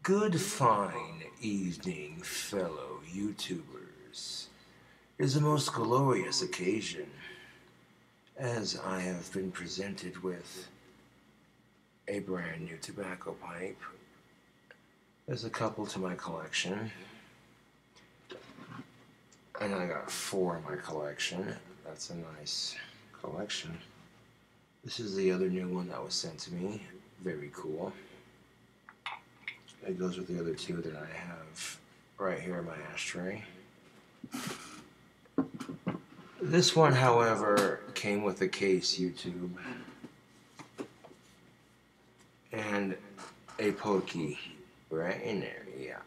Good fine evening, fellow YouTubers. It is a most glorious occasion, as I have been presented with a brand new tobacco pipe. There's a couple to my collection, and I got 4 in my collection. That's a nice collection. This is the other new one that was sent to me. Very cool. It goes with the other 2 that I have right here in my ashtray. This one, however, came with a case, YouTube, and a pokey right in there, yeah.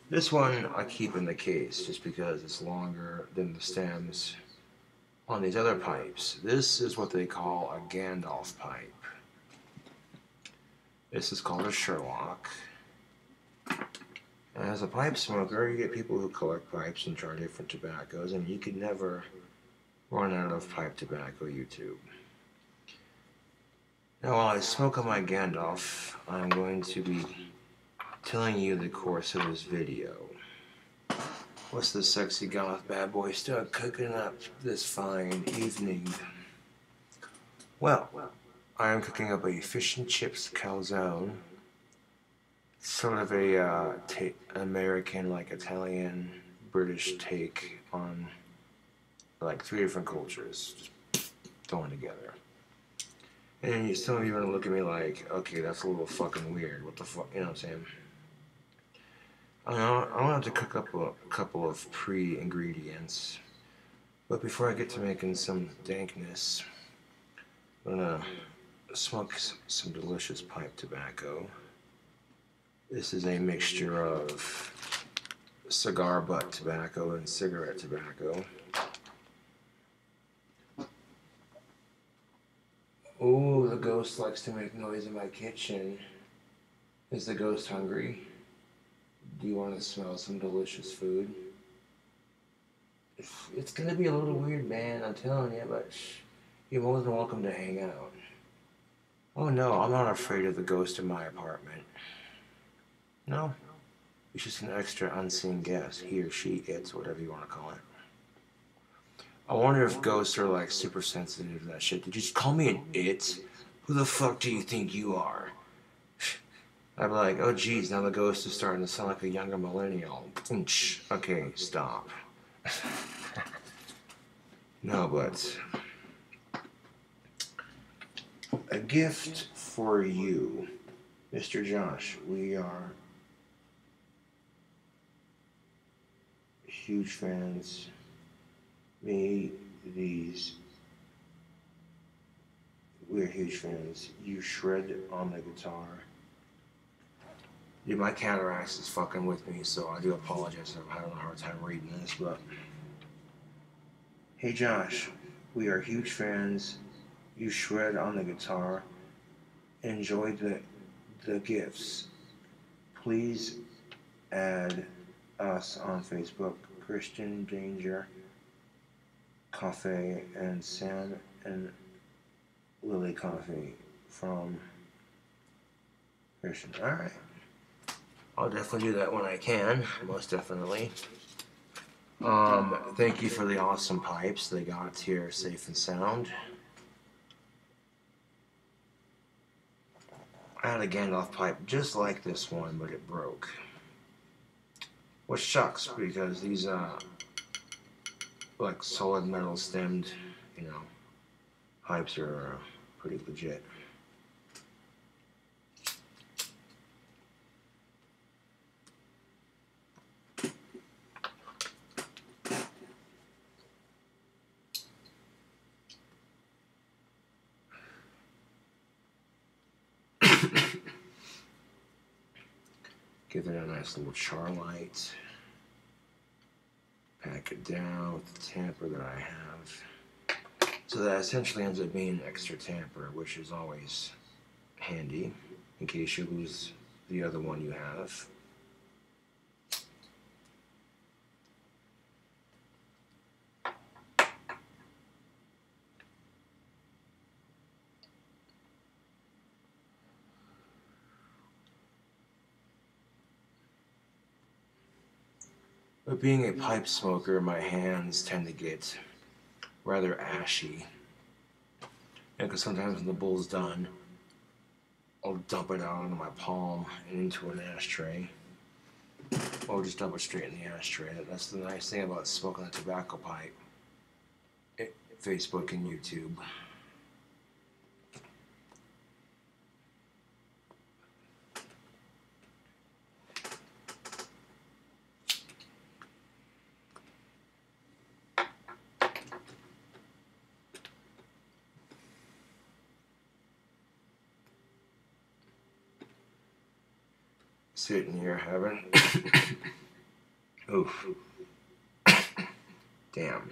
This one I keep in the case just because it's longer than the stems on these other pipes. This is what they call a Gandalf pipe. This is called a Sherlock. And as a pipe smoker, you get people who collect pipes and try different tobaccos, and you can never run out of pipe tobacco, YouTube. Now, while I smoke on my Gandalf, I'm going to be telling you the course of this video. What's the sexy goth bad boy still cooking up this fine evening? Well, I am cooking up a fish and chips calzone. Sort of a American, like Italian, British take on like 3 different cultures, just thrown together. And some of you are gonna look at me like, okay, that's a little fucking weird. What the fuck, you know what I'm saying? I'm gonna have to cook up a couple of pre-ingredients. But before I get to making some dankness, I'm gonna smoke some delicious pipe tobacco. This is a mixture of cigar butt tobacco and cigarette tobacco. Ooh, the ghost likes to make noise in my kitchen. Is the ghost hungry? Do you want to smell some delicious food? It's gonna be a little weird, man, I'm telling you, but you're more than welcome to hang out. Oh no, I'm not afraid of the ghost in my apartment. No, it's just an extra unseen guest. He or she, it's whatever you want to call it. I wonder if ghosts are like super sensitive to that shit. Did you just call me an it? Who the fuck do you think you are? I'd be like, oh geez, now the ghost is starting to sound like a younger millennial. Okay, stop. No, but a gift for you, Mr. Josh. We are huge fans. We're huge fans. You shred on the guitar. Dude, my cataracts is fucking with me, so I do apologize if I'm having a hard time reading this, but... Hey Josh, we are huge fans. You shred on the guitar. Enjoy the gifts. Please add us on Facebook, Christian Danger Cafe and Sam and Lily Coffee from Christian. Alright. I'll definitely do that when I can, most definitely. Thank you for the awesome pipes. They got here safe and sound. I had a Gandalf pipe just like this one, but it broke. Which sucks, because these, like solid metal stemmed, pipes are pretty legit. Give it a nice little char light. Pack it down with the tamper that I have. So that essentially ends up being extra tamper, which is always handy in case you lose the other one you have. But being a pipe smoker, my hands tend to get rather ashy. And because sometimes when the bowl's done, I'll dump it out onto my palm and into an ashtray. Or just dump it straight in the ashtray. That's the nice thing about smoking a tobacco pipe. Facebook and YouTube. Sitting here having oof. Damn.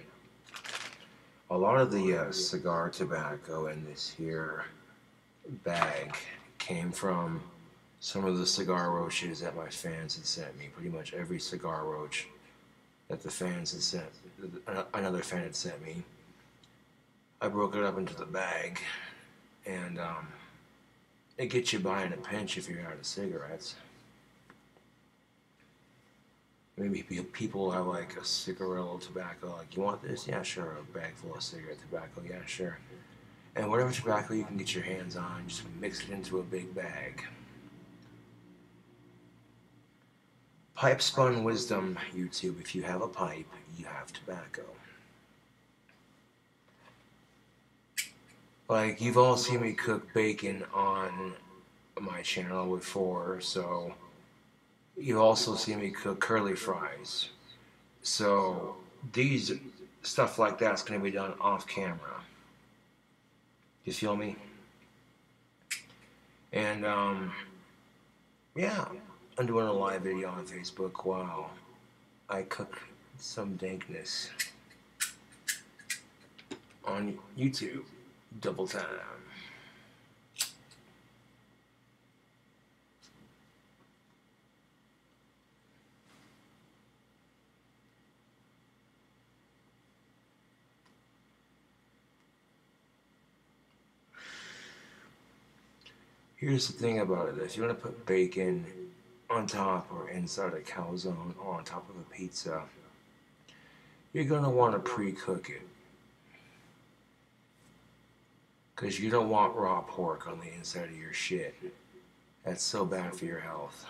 A lot of the cigar tobacco in this here bag came from some of the cigar roaches that my fans had sent me. Pretty much every cigar roach that the fans had sent, another fan had sent me. I broke it up into the bag, and it gets you by in a pinch if you're out of cigarettes. Maybe people have like a cigarillo tobacco, like, you want this? Yeah, sure. A bag full of cigarette tobacco, yeah, sure. And whatever tobacco you can get your hands on, just mix it into a big bag. Pipe spun wisdom, YouTube. If you have a pipe, you have tobacco. Like, you've all seen me cook bacon on my channel before, so you also see me cook curly fries. So these stuff like that's going to be done off camera. You feel me? And yeah, I'm doing a live video on Facebook while I cook some dankness on YouTube. Double time. Here's the thing about it. If you want to put bacon on top or inside a calzone or on top of a pizza, you're going to want to pre-cook it. Because you don't want raw pork on the inside of your shit. That's so bad for your health.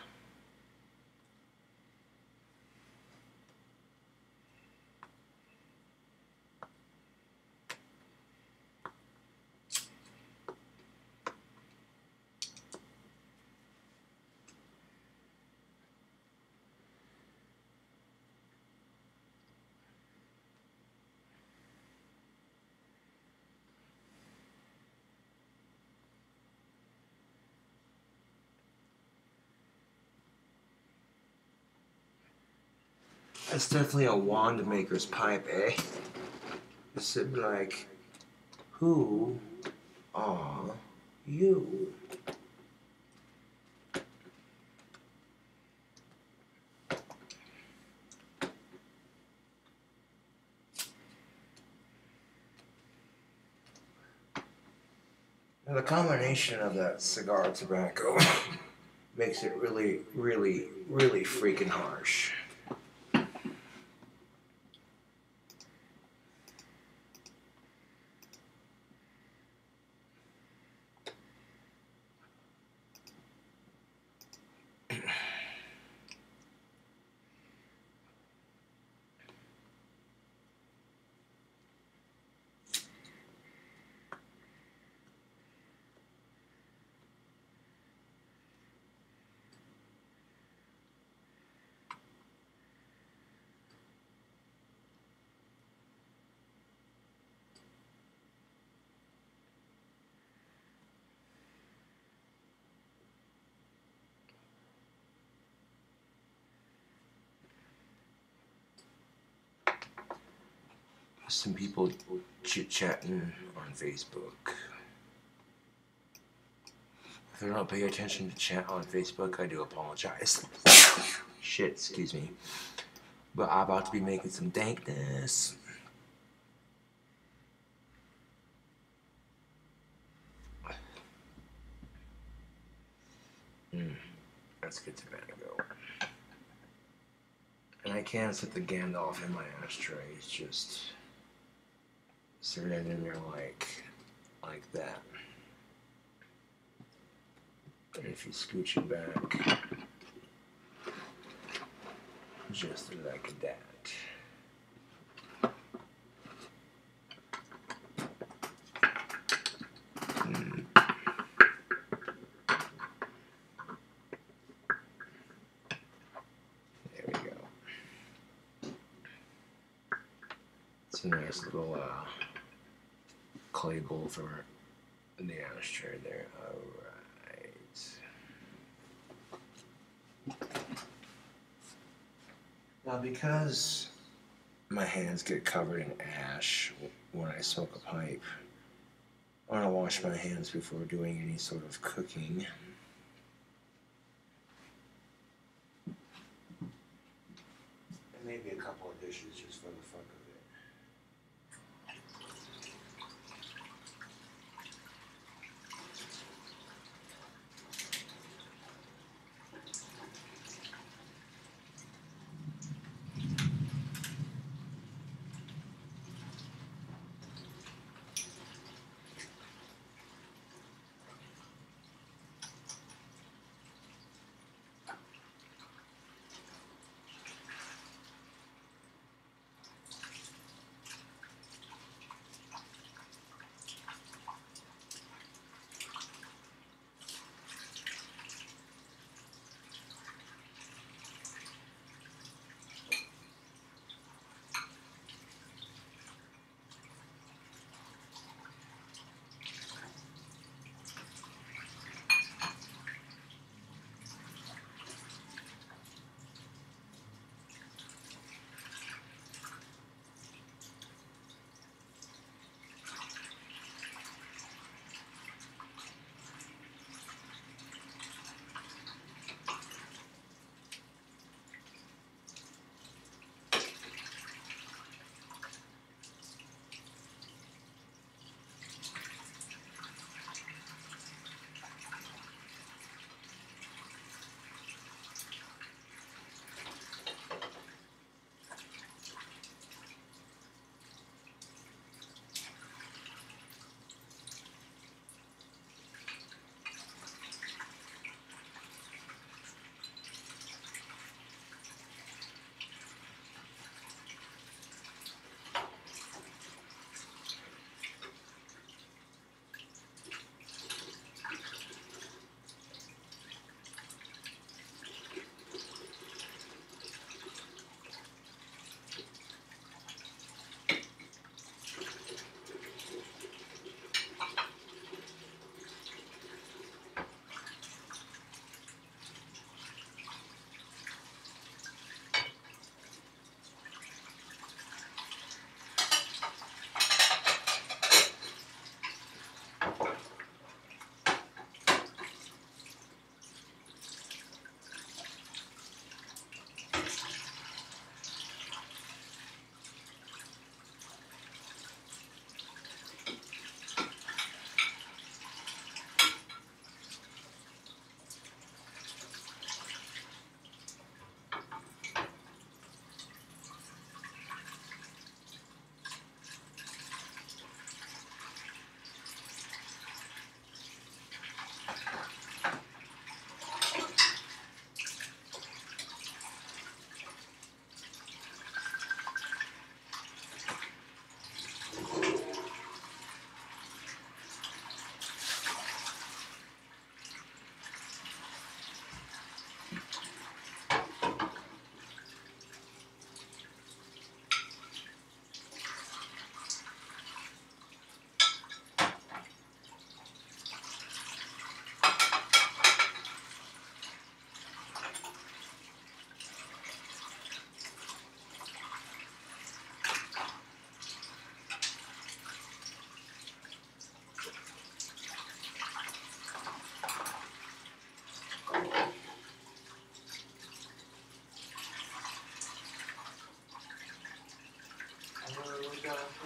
That's definitely a wand maker's pipe, eh? It's like, who are you? And the combination of that cigar tobacco makes it really, really, really freaking harsh. Some people chit-chatting on Facebook. If I don't pay attention to chat on Facebook, I do apologize. Shit, excuse me. But I'm about to be making some dankness. That's good tobacco. And I can't set the Gandalf in my ashtray. It's just sit it in there like that. And if you scooch it back, just like that. There we go. It's a nice little clay bowl for the ashtray there. Alright. Now because my hands get covered in ash when I smoke a pipe, I want to wash my hands before doing any sort of cooking. And maybe a couple of dishes just for the fuck of it.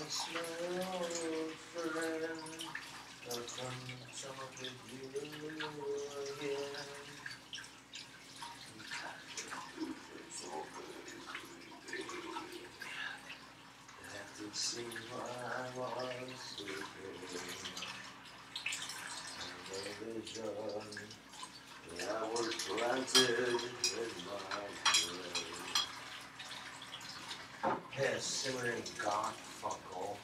Smell, friend, I'll come talk with you again. planted in my brain. Yeah, simmering Garfunkel.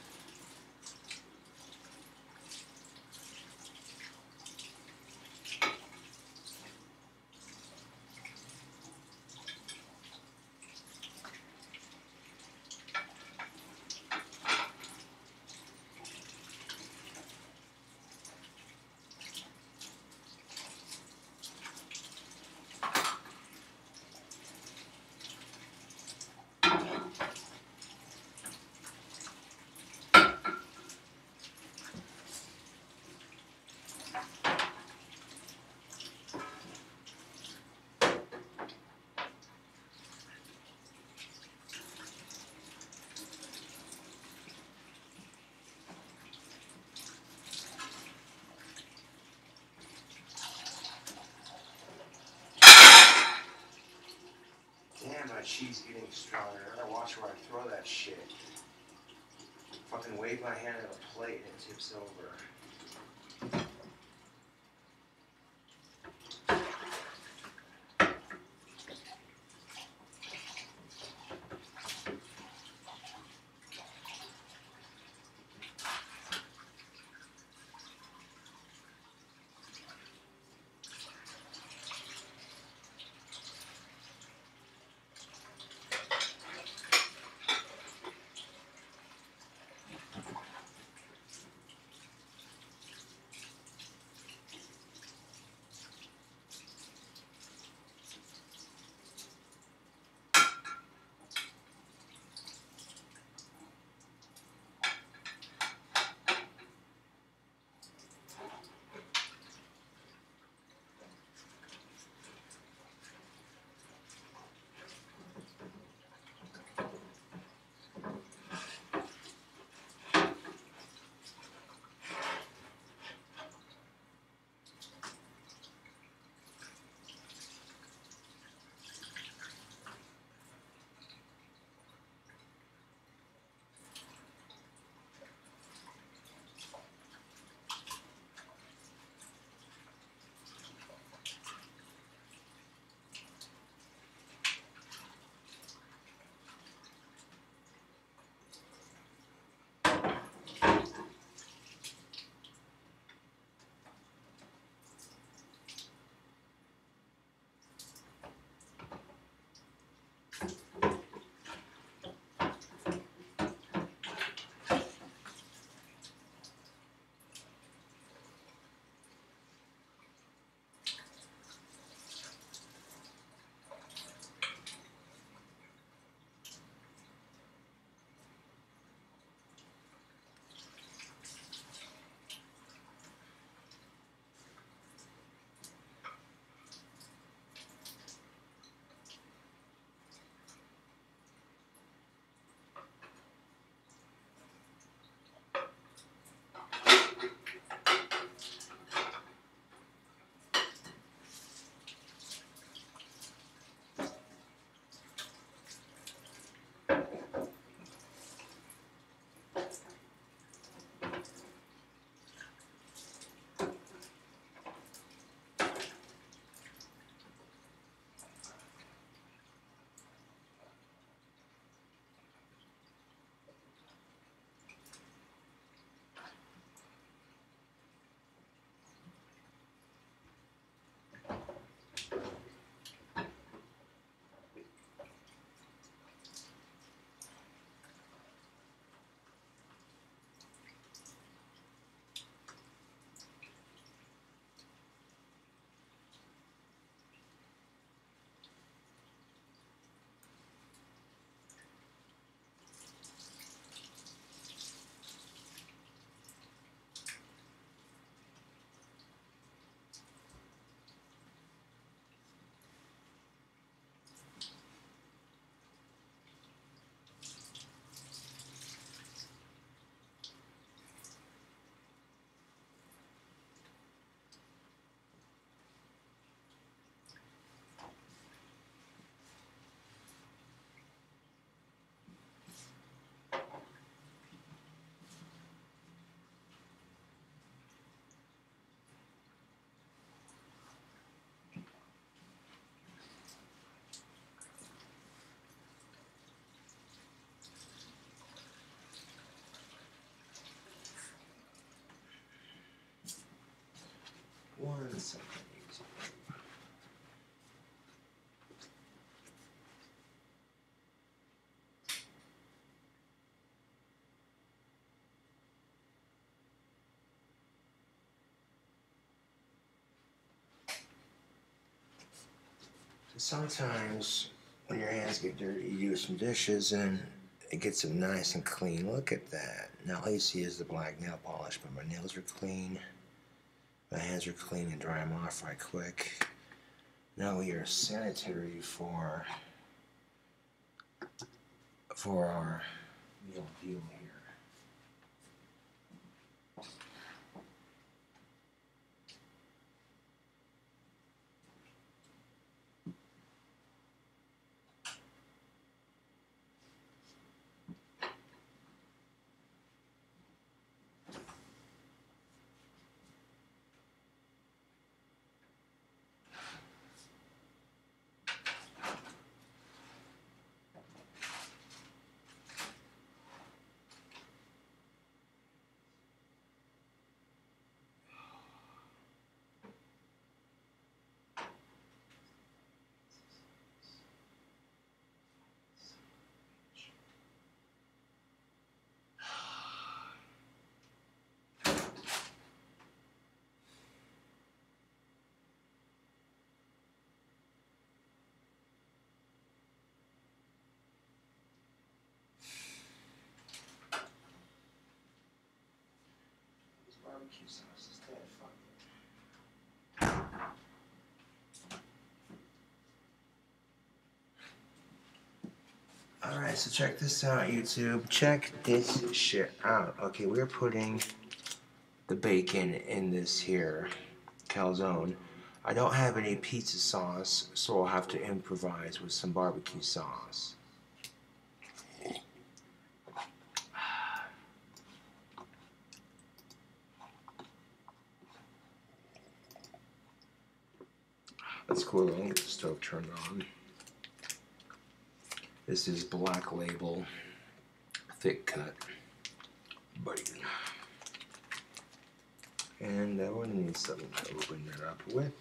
Damn, my cheese getting stronger. I gotta watch where I throw that shit. Fucking wave my hand at a plate and it tips over. something easy. Sometimes when your hands get dirty, you use some dishes and it gets them nice and clean. Look at that. Now all you see is the black nail polish, but my nails are clean. My hands are clean and dry them off right quick. Now we are sanitary for our meal deal here. Barbecue sauce is dead fucking. Alright, so check this out, YouTube. Check this shit out. Okay, we're putting the bacon in this here calzone. I don't have any pizza sauce, so I'll have to improvise with some barbecue sauce. That's cool. I'll get the stove turned on. This is Black Label thick cut bacon. And I would need something to open it up with.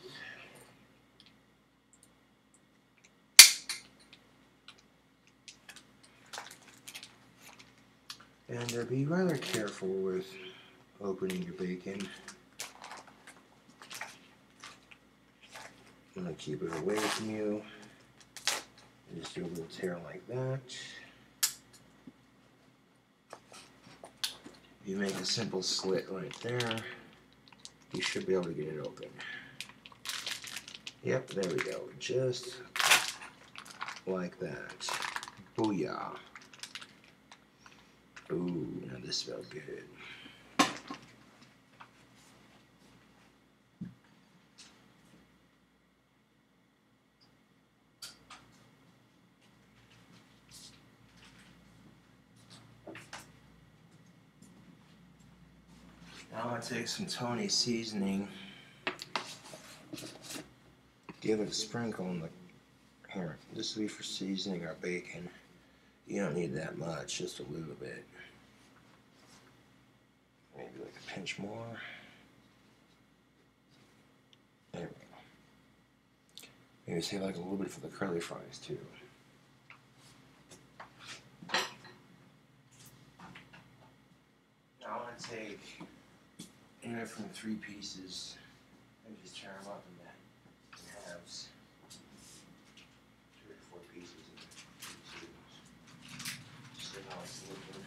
And be rather careful with opening your bacon. I'm going to keep it away from you. And just do a little tear like that. You make a simple slit right there. You should be able to get it open. Yep, there we go. Just like that. Booyah. Ooh, now this smells good. Now I'm going to take some Tony seasoning, give it a sprinkle in the, here, this will be for seasoning our bacon. You don't need that much, just a little bit. Maybe like a pinch more. There we go. Maybe save like a little bit for the curly fries too. Now I'm going to take anywhere from 3 pieces and just tear them up in halves. 3 or 4 pieces of just see how it's looking.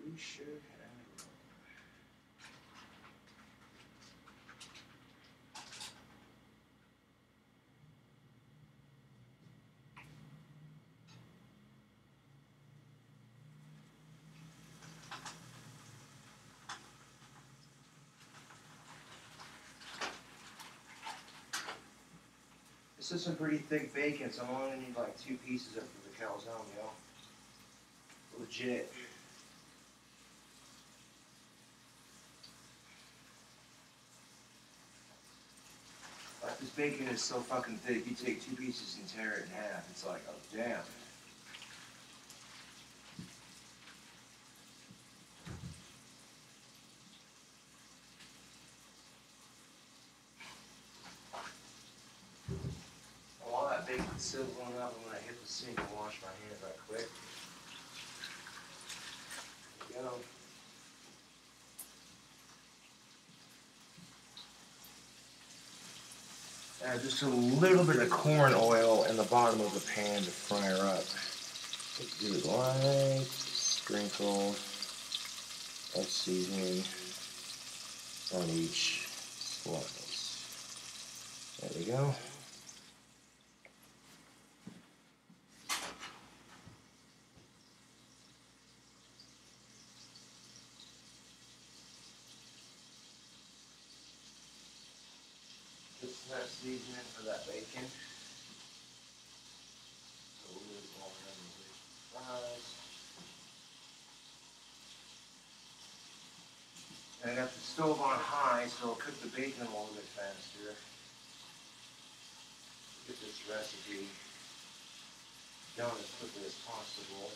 We should have. This is some pretty thick bacon, so I'm only gonna need like 2 pieces of the calzone, yo. Legit. Like, this bacon is so fucking thick, you take 2 pieces and tear it in half. It's like, oh damn. sizzling up, I'm going to hit the sink and wash my hands right quick. There we go. Add just a little bit of corn oil in the bottom of the pan to fry her up. Do it light, sprinkle of seasoning on each slice. There we go. Just that seasoning for that bacon. So we'll move on with fries. And I got the stove on high, so I'll cook the bacon a little bit faster. Get this recipe done as quickly as possible.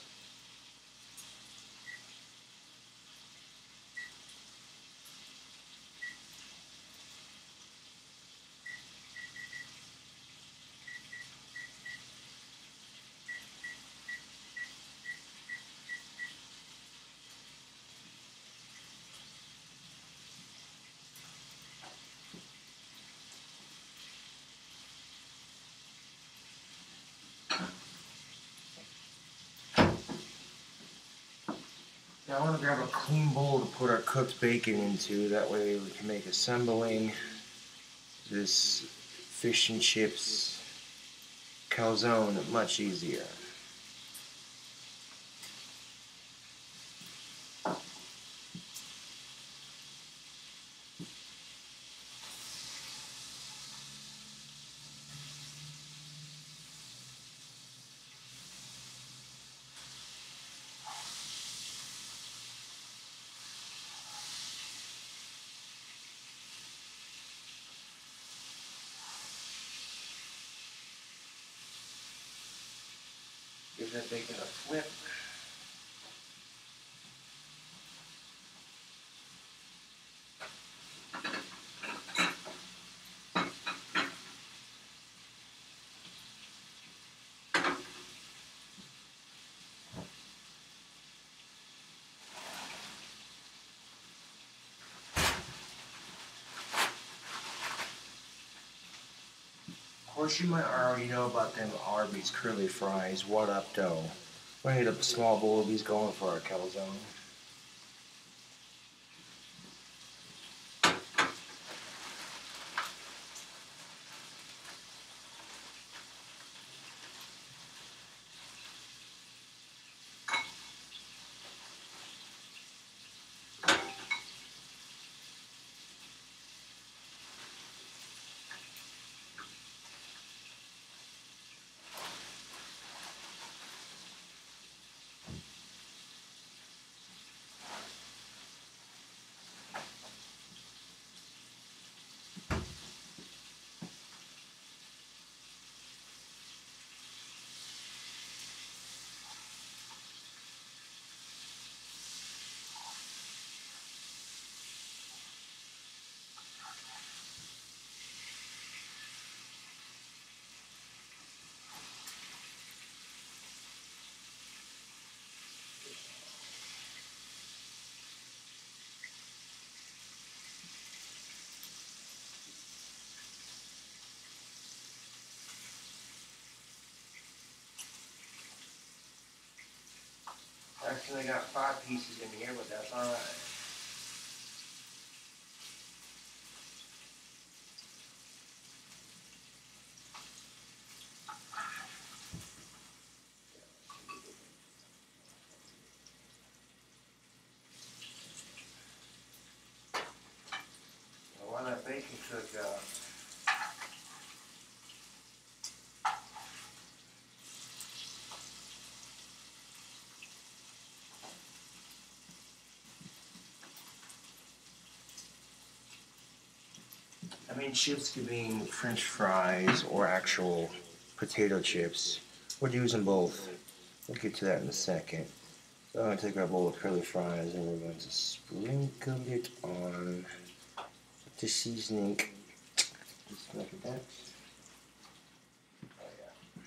Now I want to grab a clean bowl to put our cooked bacon into. That way we can make assembling this fish and chips calzone much easier. Give that bacon a flip. Of course, you might already know about them Arby's curly fries. What up, dough? We're gonna get a small bowl of these going for our calzone. Actually, I got 5 pieces in here, but that's alright. While that bacon cooked up, I mean, chips could mean French fries or actual potato chips. We're using both. We'll get to that in a second. So I'm going to take our bowl of curly fries and we're going to sprinkle it on the seasoning. Just like that. Oh, yeah.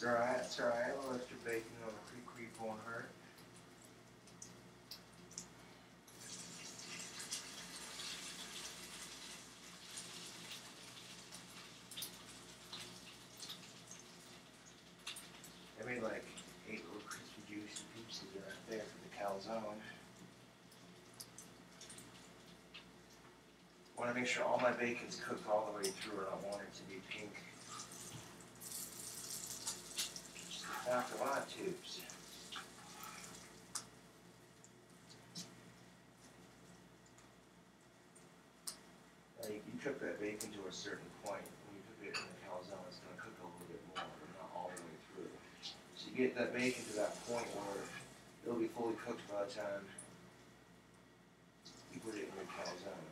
alright, it's alright. A little extra bacon on the creep won't hurt. I made like 8 little crispy juicy pieces right there for the calzone. I want to make sure all my bacon's cooked all the way through, and I want it to be pink. After a lot of tubes. Now you cook that bacon to a certain point. When you cook it in the calzone, it's going to cook a little bit more, but not all the way through. So you get that bacon to that point where it'll be fully cooked by the time you put it in your calzone.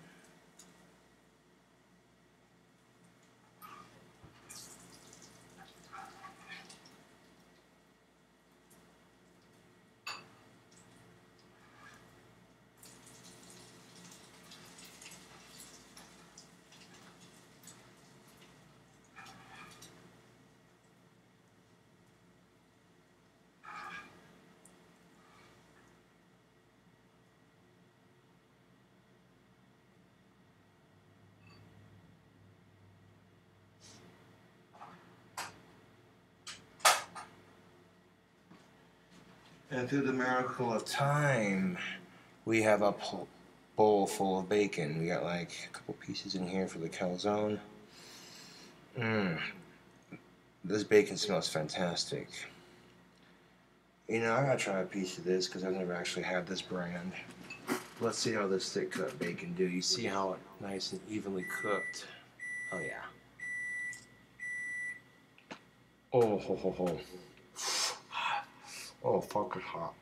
And through the miracle of time, we have a bowl full of bacon. We got like a couple pieces in here for the calzone. This bacon smells fantastic. You know, I gotta try a piece of this because I've never actually had this brand. Let's see how this thick cut bacon do. You see how nice and evenly cooked? Oh yeah. Oh ho ho ho. Oh, fuck, it's hot.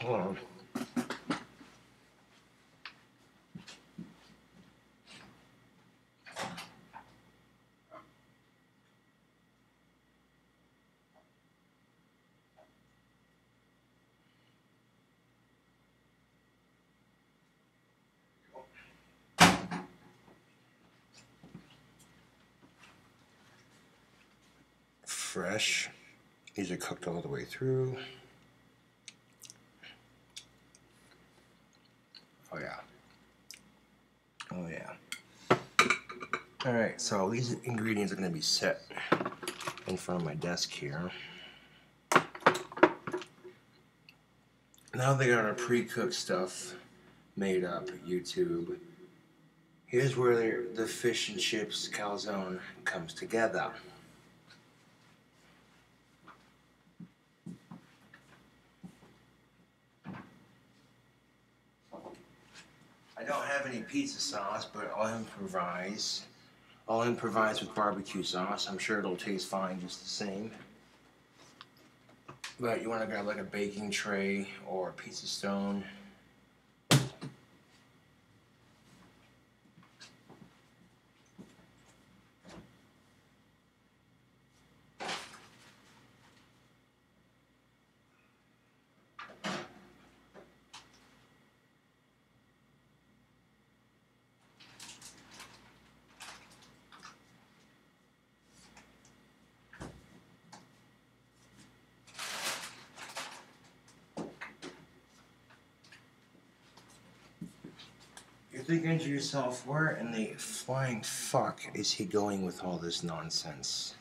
Hold on. Fresh. These are cooked all the way through. Oh yeah. Oh yeah. Alright, so these ingredients are going to be set in front of my desk here. Now they got our pre-cooked stuff made up, YouTube. Here's where the fish and chips calzone comes together. I don't have any pizza sauce, but I'll improvise. I'll improvise with barbecue sauce. I'm sure it'll taste fine just the same. But you want to grab like a baking tray or a pizza stone. You're thinking to yourself, where in the flying fuck is he going with all this nonsense?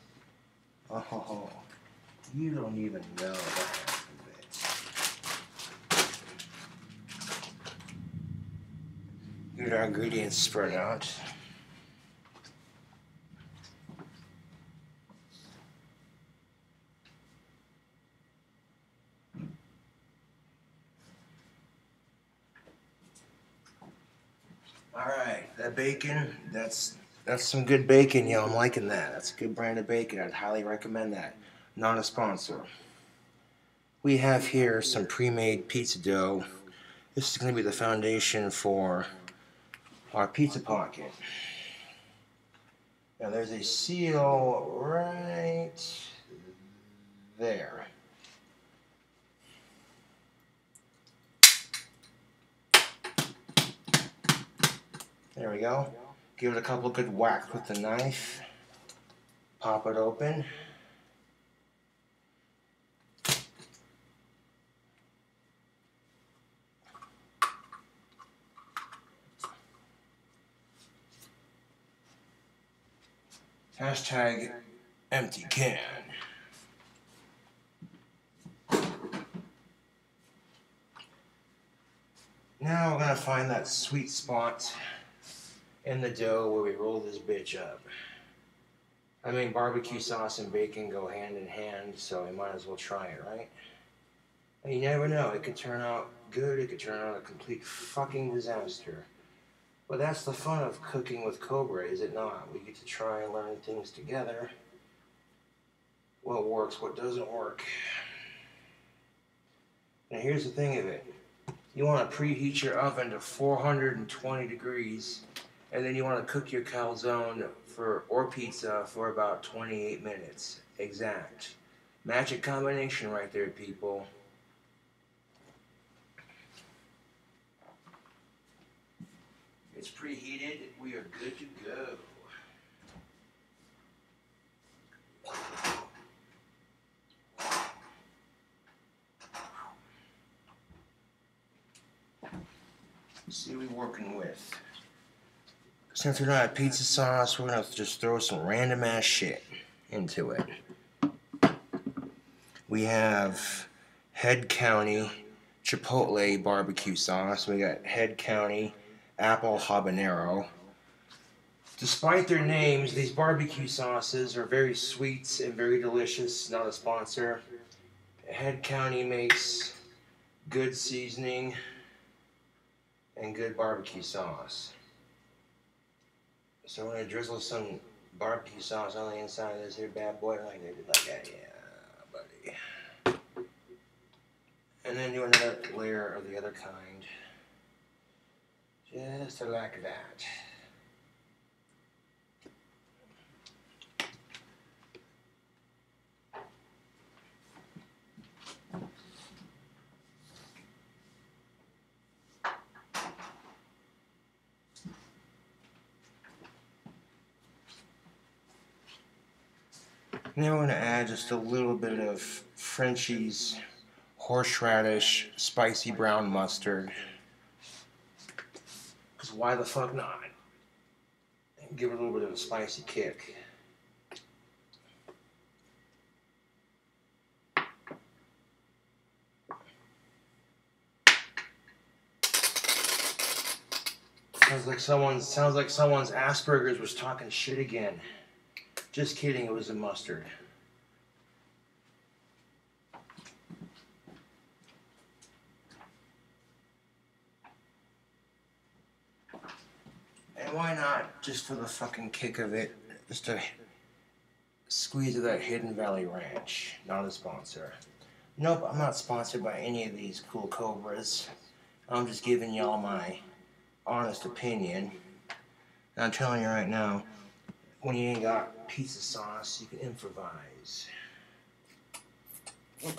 Oh, you don't even know half of it. Get our ingredients spread out. Alright, that bacon, that's some good bacon, yo. I'm liking that. That's a good brand of bacon. I'd highly recommend that. Not a sponsor. We have here some pre-made pizza dough. This is going to be the foundation for our pizza pocket. Now there's a seal right there. There we go. Give it a couple good whacks with the knife. Pop it open. Hashtag empty can. Now we're gonna find that sweet spot in the dough where we roll this bitch up. I mean, barbecue sauce and bacon go hand in hand, so we might as well try it, right? And you never know, it could turn out good, it could turn out a complete fucking disaster. But that's the fun of cooking with Cobra, is it not? We get to try and learn things together. What works, what doesn't work. Now here's the thing of it. You want to preheat your oven to 420 degrees, and then you want to cook your calzone or pizza for about 28 minutes. Exact. Magic combination right there, people. It's preheated. We are good to go. See what we're working with. Since we're not at pizza sauce, we're gonna just throw some random ass shit into it. We have Head County Chipotle barbecue sauce. We got Head County apple habanero. Despite their names, these barbecue sauces are very sweet and very delicious. Not a sponsor. Head County makes good seasoning and good barbecue sauce. So we're gonna drizzle some barbecue sauce on the inside of this here bad boy like that, yeah, buddy. And then do another layer of the other kind. Just like that. And then we're going to add just a little bit of Frenchie's horseradish spicy brown mustard. Because why the fuck not? And give it a little bit of a spicy kick. Sounds like someone's Asperger's was talking shit again. Just kidding, it was a mustard. And why not, just for the fucking kick of it, just a squeeze of that Hidden Valley Ranch. Not a sponsor. Nope, I'm not sponsored by any of these cool Cobras. I'm just giving y'all my honest opinion. And I'm telling you right now, when you ain't got pizza sauce, you can improvise. There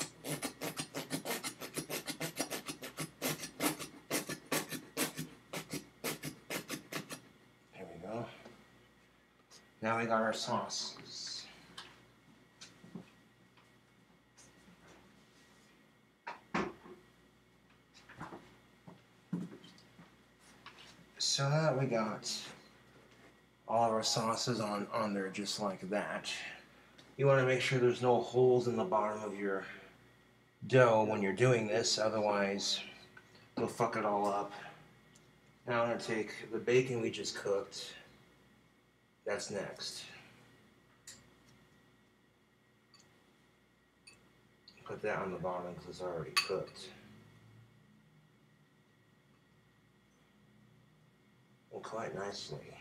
we go. Now we got our sauces. So now that we got all of our sauces on there just like that, you want to make sure there's no holes in the bottom of your dough when you're doing this, otherwise you'll fuck it all up. Now I'm going to take the bacon we just cooked. That's next. Put that on the bottom because it's already cooked. Well, quite nicely,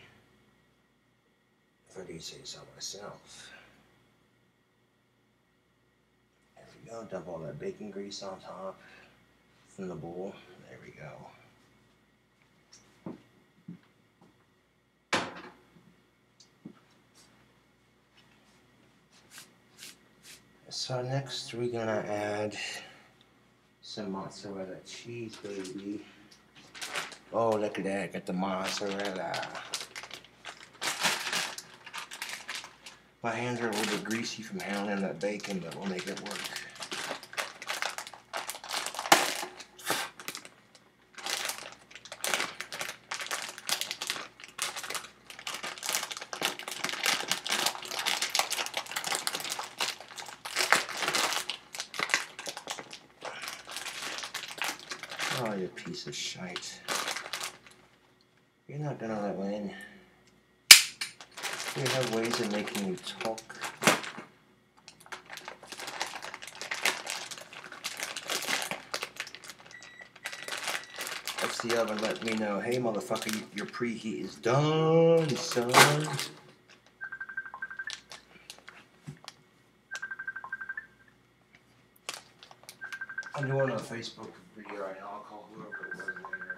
if I do say so myself. There we go, dump all that bacon grease on top from the bowl. There we go. So next we're gonna add some mozzarella cheese, baby. Oh, look at that, got the mozzarella. My hands are a little bit greasy from handling that bacon, but we'll make it work. Oh, you piece of shite. You're not gonna let win. We have ways of making you talk. That's the oven let me know, hey motherfucker, your preheat is done, son. I'm doing a Facebook video right now. I'll call whoever it was later.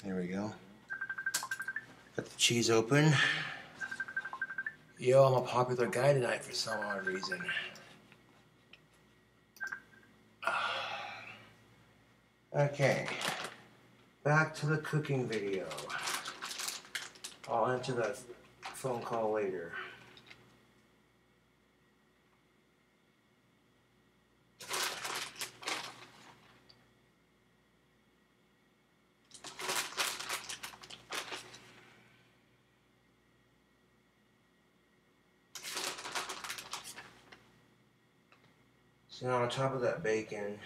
There we go. Got the cheese open. Yo, I'm a popular guy tonight for some odd reason. Okay. Back to the cooking video. I'll answer that phone call later. So now on top of that bacon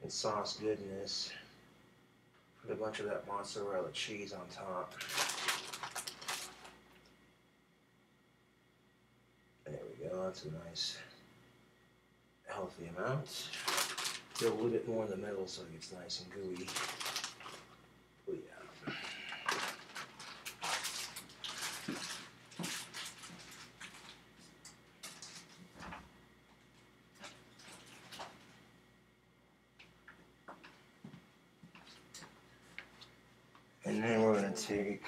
and sauce goodness, put a bunch of that mozzarella cheese on top. There we go, that's a nice healthy amount. Do a little bit more in the middle so it gets nice and gooey. Oh yeah. And then we're going to take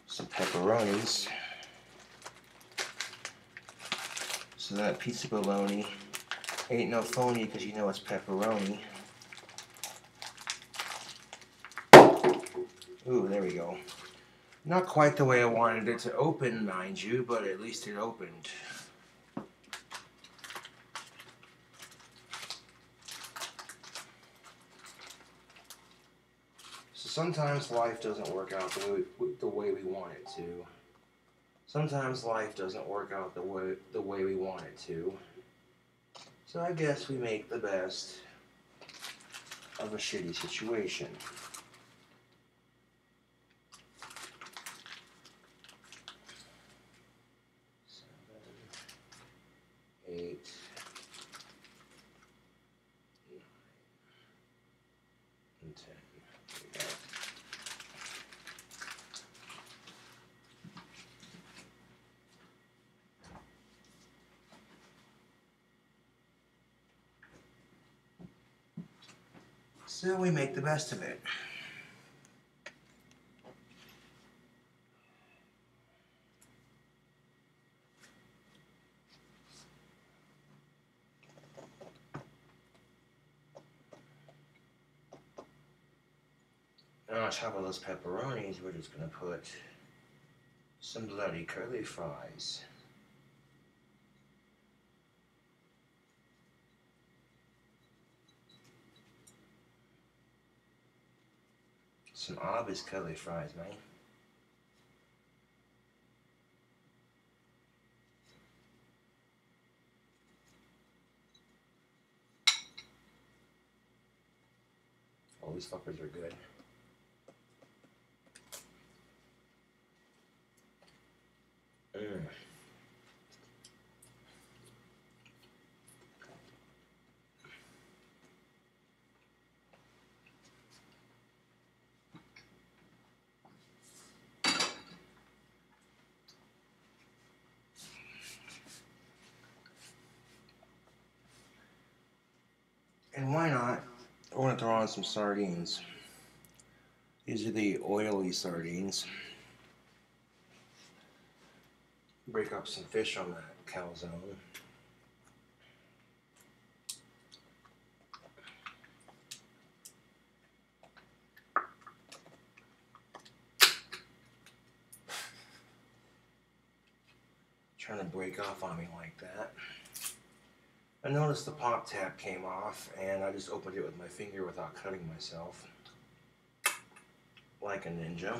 some pepperonis. So that piece of bologna ain't no phony because you know it's pepperoni. Ooh, there we go. Not quite the way I wanted it to open, mind you, but at least it opened. So sometimes life doesn't work out the way we want it to. Sometimes life doesn't work out the way we want it to. So I guess we make the best of a shitty situation. 7, 8, 9, and 10. There we go. So we make the best of it. Now on top of those pepperonis, we're just going to put some bloody curly fries. Some obvious curly fries, man. All these fuckers are good. And why not? I want to throw on some sardines. These are the oily sardines. Break up some fish on that calzone. Trying to break off on me like that. I noticed the pop tab came off and I just opened it with my finger without cutting myself. like a ninja.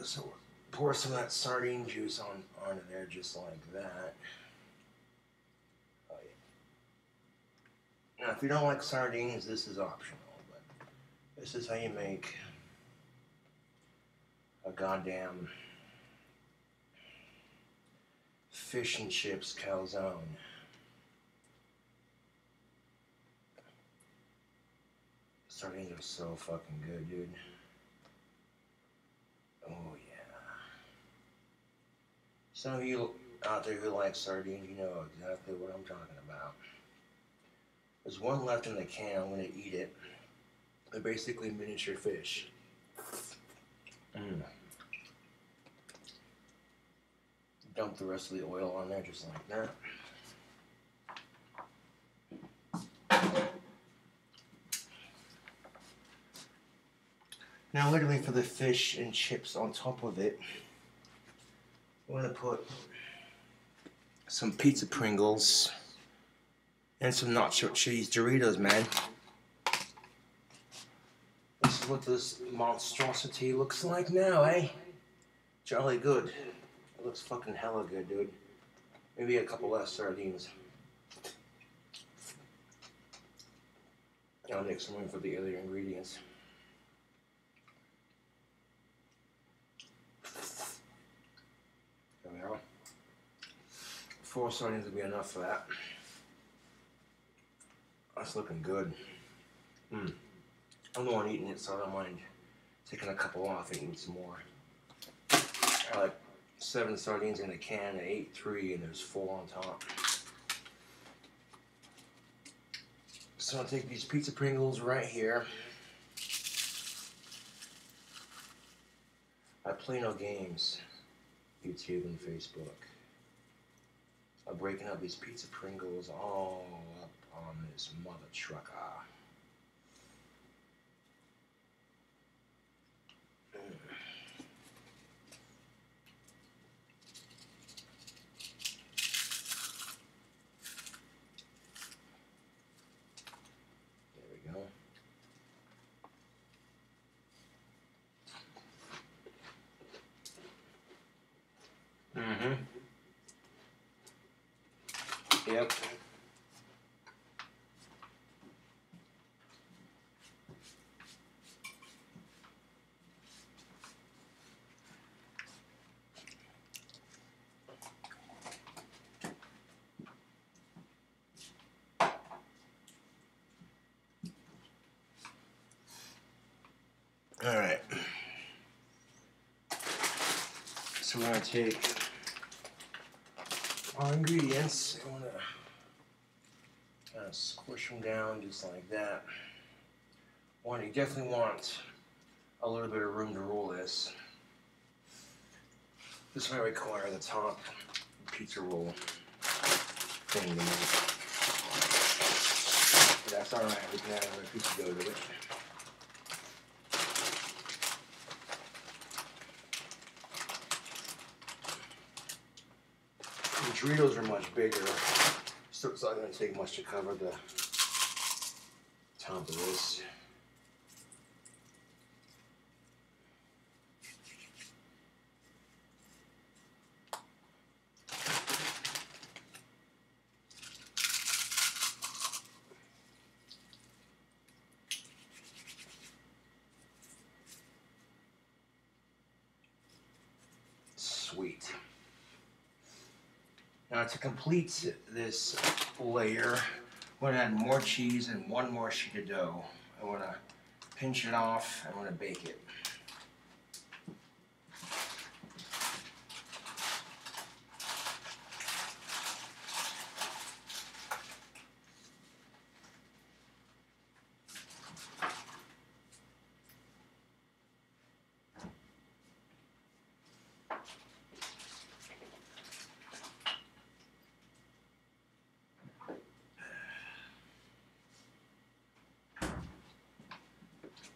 So pour some of that sardine juice onto there just like that. Oh, yeah. Now if you don't like sardines, this is optional, but this is how you make a goddamn fish and chips calzone. Sardines are so fucking good, dude. Oh yeah. Some of you out there who like sardines, you know exactly what I'm talking about. There's one left in the can, I'm gonna eat it. They're basically miniature fish. Dump the rest of the oil on there just like that. Now literally for the fish and chips on top of it, I'm gonna put some pizza Pringles and some nacho cheese Doritos, man. This is what this monstrosity looks like now, eh? Jolly good. It looks fucking hella good, dude. Maybe a couple less sardines. I'll make some room for the other ingredients. There we are. 4 sardines will be enough for that. That's looking good. I'm the one eating it, so I don't mind taking a couple off and eating some more. I like 7 sardines in a can, I ate 3 and there's 4 on top. So I'll take these pizza Pringles right here. I play no games, YouTube and Facebook. I'm breaking up these pizza Pringles all up on this mother trucker. Yep. All right. So we're gonna take our ingredients. I'm gonna kind of squish them down just like that. You definitely want a little bit of room to roll this. This might require the top pizza roll thing to make. But that's alright, we can add another pizza dough to it. The Doritos are much bigger, so it's not going to take much to cover the top of this. Sweet. Now to complete this layer, I'm going to add more cheese and 1 more sheet of dough. I want to pinch it off, I want to bake it.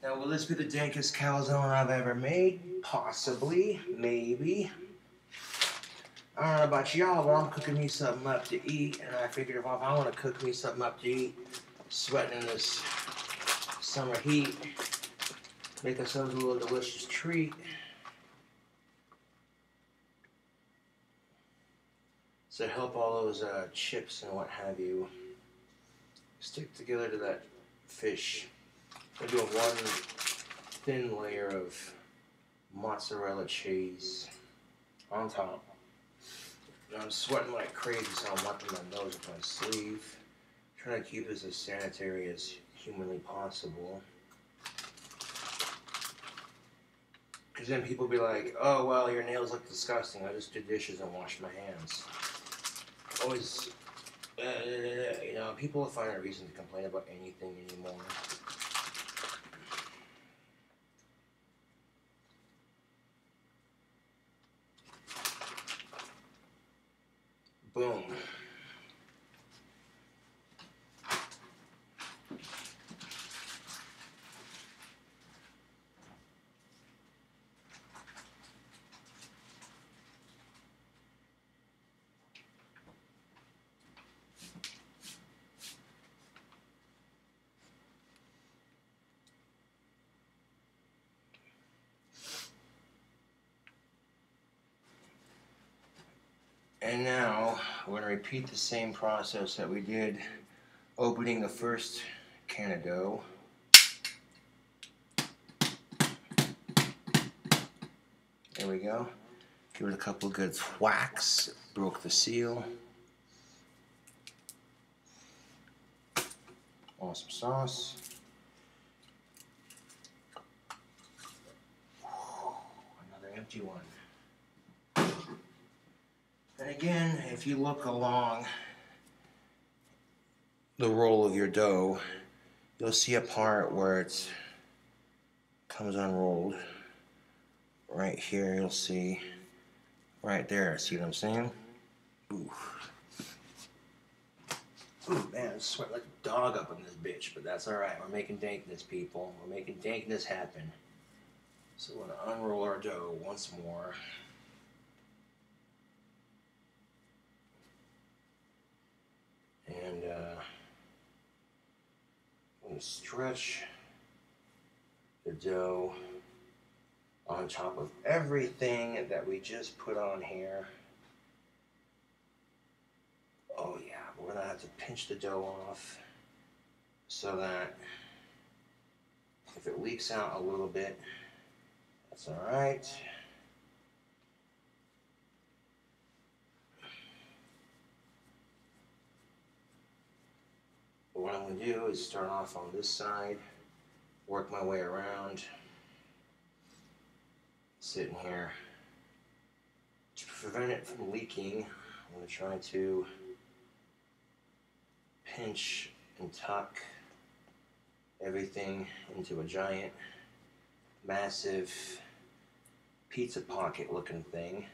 Now, will this be the dankest calzone I've ever made? Possibly, maybe. I don't know about y'all, but I'm cooking me something up to eat, and I figured if I want to cook me something up to eat, sweating in this summer heat, make ourselves a little delicious treat. So help all those chips and what have you stick together to that fish. I do one thin layer of mozzarella cheese on top. And I'm sweating like crazy, so I'm wiping my nose with my sleeve. Trying to keep this as sanitary as humanly possible. Because then people be like, oh, well, your nails look disgusting. I just did dishes and washed my hands. Always, you know, people find a reason to complain about anything anymore. Boom. And now we're going to repeat the same process that we did opening the first can of dough. There we go. Give it a couple of good whacks. Broke the seal. Awesome sauce. Another empty one. And again, if you look along the roll of your dough, you'll see a part where it comes unrolled. Right here, you'll see. Right there, see what I'm saying? Ooh. Ooh, man, I sweat like a dog up in this bitch, but that's alright. We're making dankness, people. We're making dankness happen. So we're going to unroll our dough once more. And I'm going to stretch the dough on top of everything that we just put on here. Oh yeah, we're going to have to pinch the dough off so that if it leaks out a little bit, that's alright. What I'm going to do is start off on this side, work my way around, sitting here. To prevent it from leaking, I'm going to try to pinch and tuck everything into a giant, massive pizza pocket looking thing.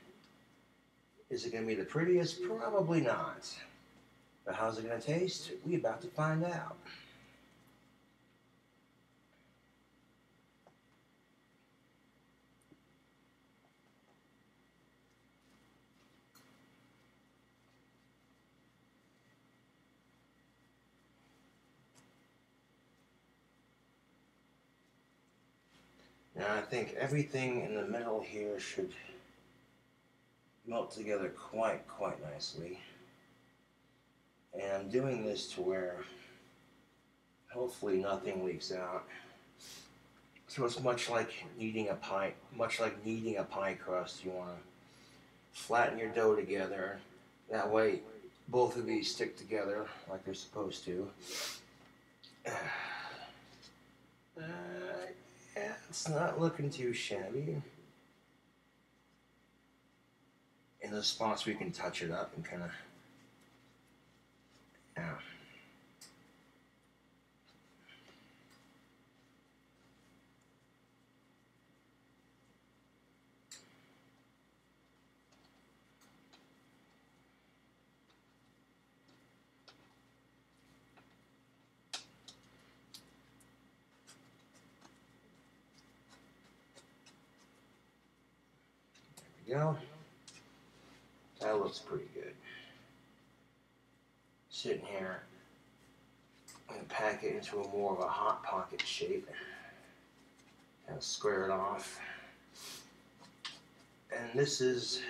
Is it going to be the prettiest? Probably not. But how's it going to taste? We about to find out. Now I think everything in the middle here should melt together quite nicely. And I'm doing this to where hopefully nothing leaks out. So it's much like kneading a pie crust. You want to flatten your dough together. That way both of these stick together like they're supposed to. Yeah, it's not looking too shabby. In those spots we can touch it up and kind of, yeah. There we go. That looks pretty good. Sitting here, I'm going to pack it into a more of a hot pocket shape. Kind of square it off. And this is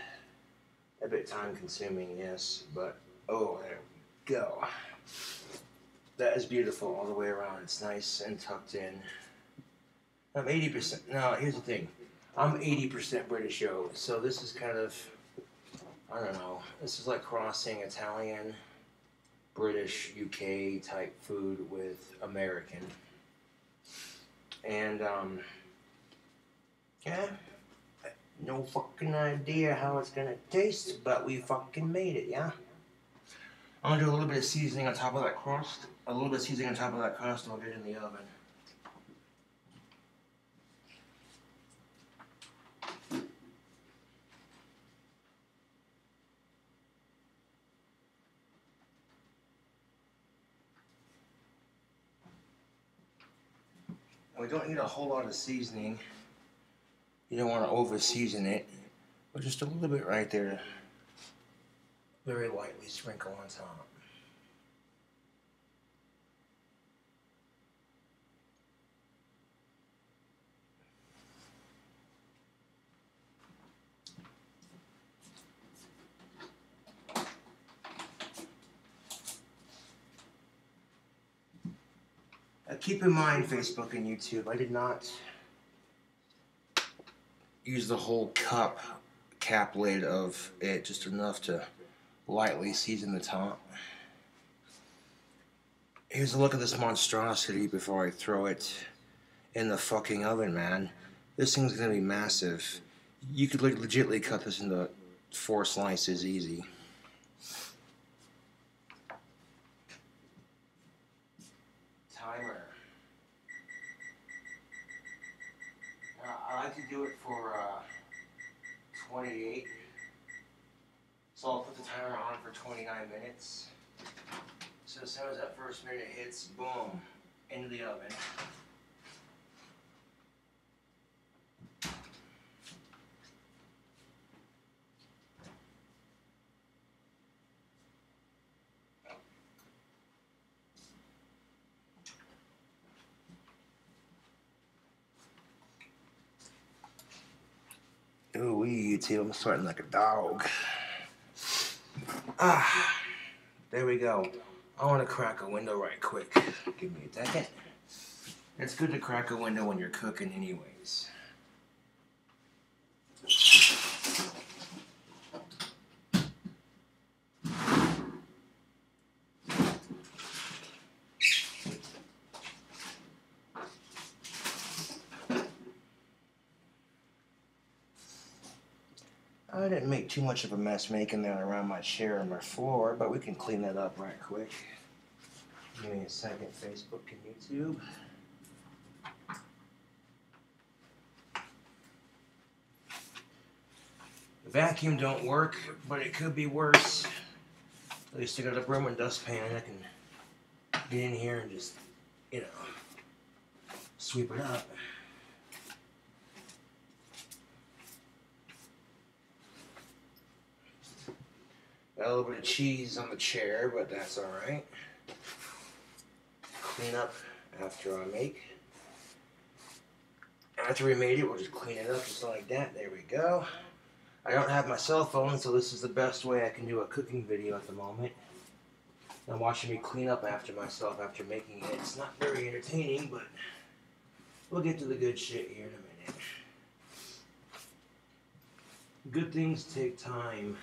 a bit time consuming, yes, but oh, there we go. That is beautiful all the way around. It's nice and tucked in. I'm 80%. No, here's the thing. I'm 80% British, yo. So this is kind of, I don't know. This is like crossing Italian, British, UK type food with American. And, yeah. No fucking idea how it's gonna taste, but we fucking made it, yeah? I'm gonna do a little bit of seasoning on top of that crust. A little bit of seasoning on top of that crust, and I'll get it in the oven. We don't need a whole lot of seasoning. You don't want to over season it, but just a little bit right there. Very lightly sprinkle on top. Keep in mind, Facebook and YouTube, I did not use the whole cap lid of it, just enough to lightly season the top. Here's a look at this monstrosity before I throw it in the fucking oven, man. This thing's gonna be massive. You could legitimately cut this into 4 slices easy. Timer. I like to do it for 28. So I'll put the timer on for 29 minutes. So as soon as that first minute hits, boom, into the oven. Ooh, YouTube, I'm sweating like a dog. There we go. I want to crack a window right quick. Give me a second. It's good to crack a window when you're cooking anyways. I didn't make too much of a mess making that around my chair and my floor, but we can clean that up right quick. Give me a second, Facebook and YouTube. The vacuum don't work, but it could be worse. At least I got a broom and dustpan. I can get in here and just, you know, sweep it up. Got a little bit of cheese on the chair, but that's alright. Clean up after I make. After we made it, we'll just clean it up just like that. There we go. I don't have my cell phone, so this is the best way I can do a cooking video at the moment. Now watching me clean up after myself after making it. It's not very entertaining, but we'll get to the good shit here in a minute. Good things take time.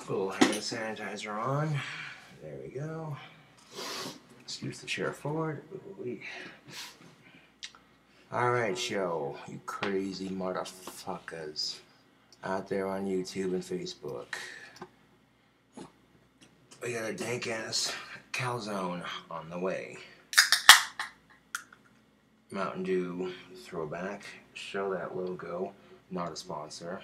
A little hand sanitizer on. There we go. Scoots the chair forward. Alright, yo. You crazy motherfuckers. out there on YouTube and Facebook. We got a dank ass calzone on the way. Mountain Dew throwback. Show that logo. Not a sponsor.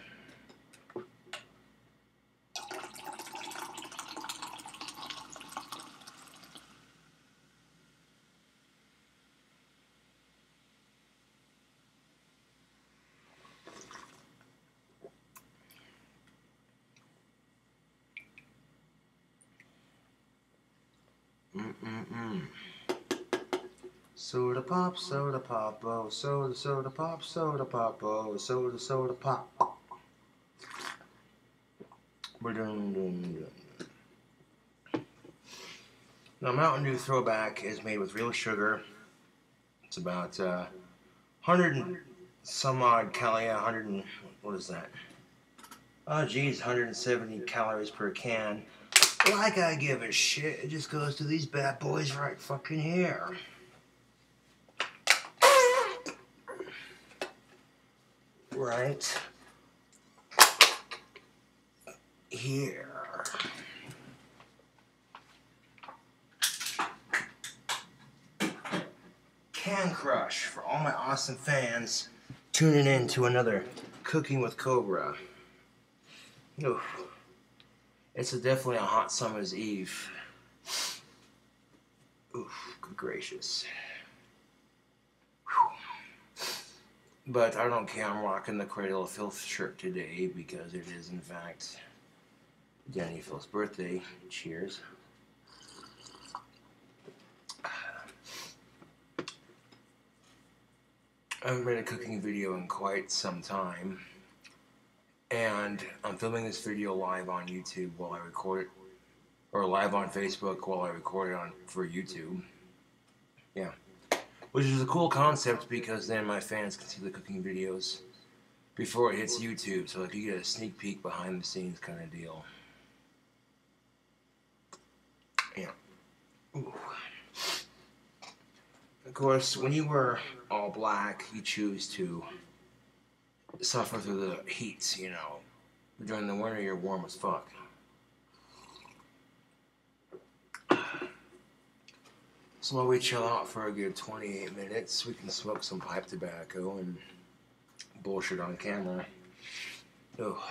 Soda pop, oh, soda pop, oh, soda pop. Now, Mountain Dew Throwback is made with real sugar. It's about 100 and some odd calories, 100 and, what is that? Oh, geez, 170 calories per can. Like I give a shit, it just goes to these bad boys right fucking here. Right here. Can Crush for all my awesome fans tuning in to another Cooking with Cobra. Oof. It's definitely a hot summer's eve. Oof, good gracious. Whew. But I don't care, I'm rocking the Cradle of Filth shirt today because it is in fact Danny Phil's birthday. Cheers. I haven't made a cooking video in quite some time, and I'm filming this video live on YouTube while I record it, or live on Facebook while I record it for YouTube. Yeah, which is a cool concept because then my fans can see the cooking videos before it hits YouTube, so like you get a sneak peek behind the scenes kind of deal. Yeah. Ooh. Of course, when you wear all black, you choose to suffer through the heat, you know. During the winter, you're warm as fuck. So while we chill out for a good 28 minutes, we can smoke some pipe tobacco and bullshit on camera. Oh.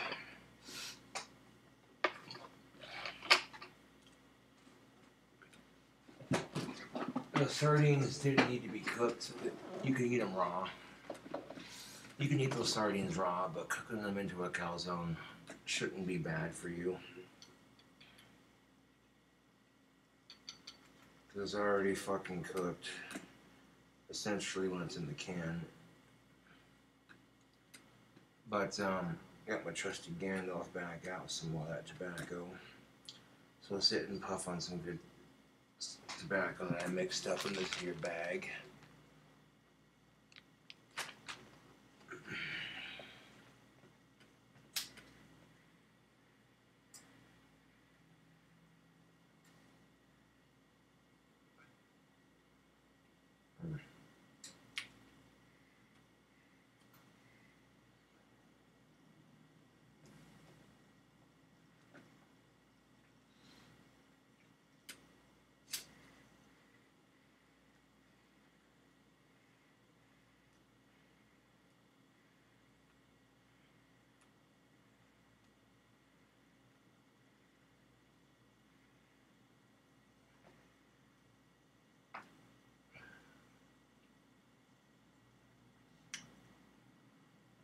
The sardines didn't need to be cooked. You can eat them raw. You can eat those sardines raw, but cooking them into a calzone shouldn't be bad for you. It's already fucking cooked, essentially when it's in the can. But, got my trusty Gandalf back out with some more of that tobacco. So I'll sit and puff on some good tobacco that I mixed up in this here bag.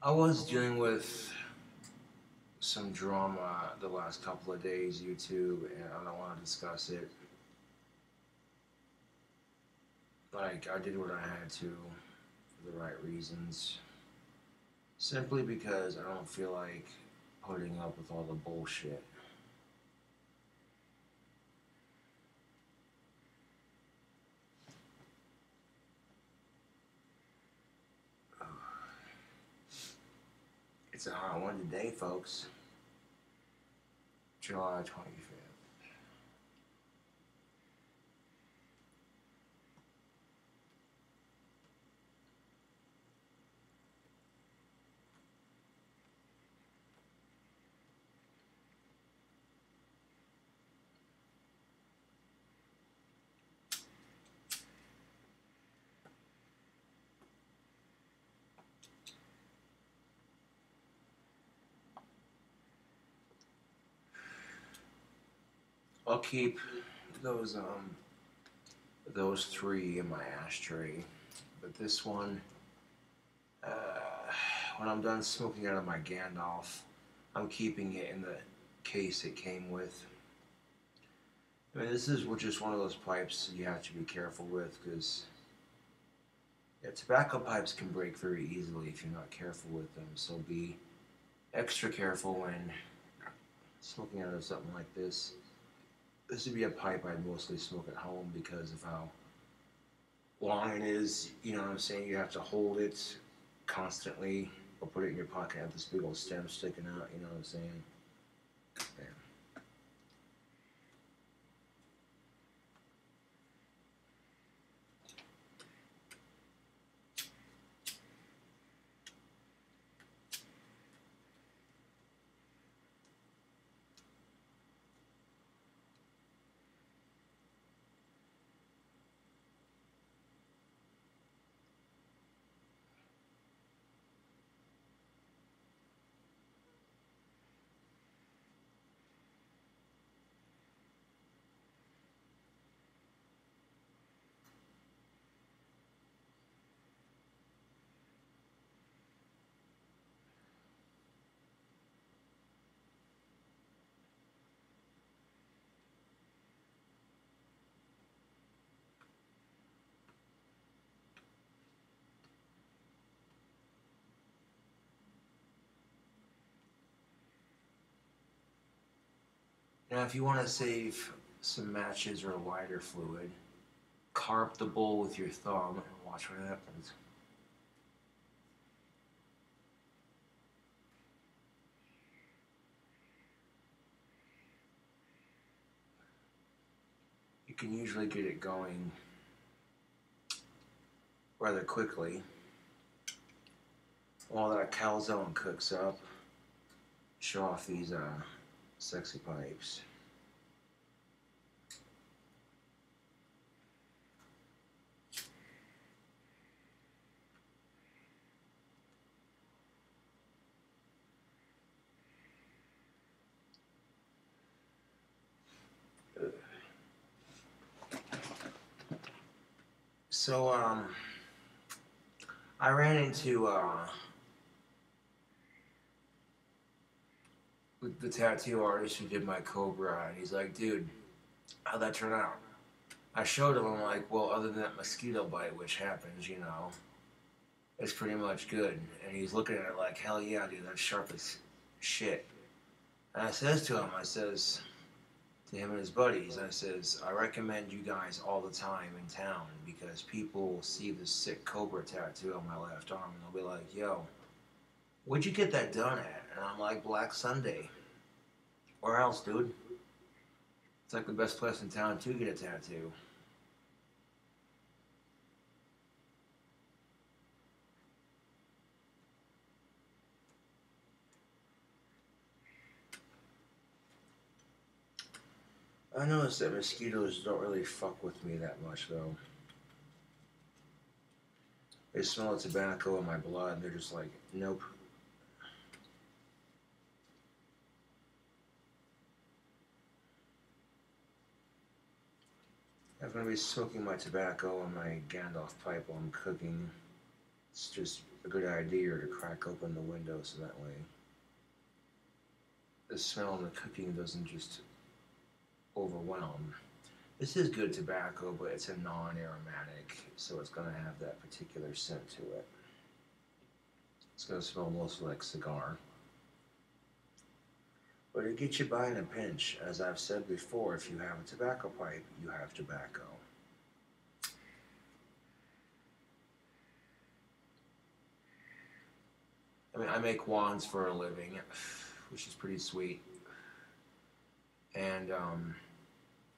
I was dealing with some drama the last couple of days, YouTube, and I don't want to discuss it. Like, I did what I had to for the right reasons. Simply because I don't feel like putting up with all the bullshit. It's a hot one today, folks. July 25th. I'll keep those those three in my ashtray, but this one, when I'm done smoking out of my Gandalf, I'm keeping it in the case it came with. I mean, this is just one of those pipes you have to be careful with, because yeah, tobacco pipes can break very easily if you're not careful with them. So be extra careful when smoking out of something like this. This would be a pipe I'd mostly smoke at home because of how long it is. You know what I'm saying? You have to hold it constantly or put it in your pocket, have this big old stem sticking out. You know what I'm saying? Yeah. Now, if you want to save some matches or lighter fluid, carp the bowl with your thumb and watch what happens. You can usually get it going rather quickly. While that calzone cooks up, show off these sexy pipes. So, I ran into the tattoo artist who did my Cobra, and he's like, dude, how'd that turn out? I showed him, I'm like, well, other than that mosquito bite, which happens, you know, it's pretty much good. And he's looking at it like, hell yeah, dude, that's sharp as shit. And I says to him, I says, to him and his buddies, I says, I recommend you guys all the time in town because people will see this sick Cobra tattoo on my left arm and they'll be like, yo, where'd you get that done at? And I'm like, Black Sunday. Where else, dude? It's like the best place in town to get a tattoo. I noticed that mosquitoes don't really fuck with me that much, though. They smell the tobacco in my blood, and they're just like, nope. I'm gonna be smoking my tobacco on my Gandalf pipe while I'm cooking. It's just a good idea to crack open the window so that way the smell in the cooking doesn't just overwhelm. This is good tobacco, but it's a non-aromatic, so it's gonna have that particular scent to it. It's gonna smell mostly like cigar. But it gets you by in a pinch. As I've said before, if you have a tobacco pipe, you have tobacco. I mean, I make wands for a living, which is pretty sweet. And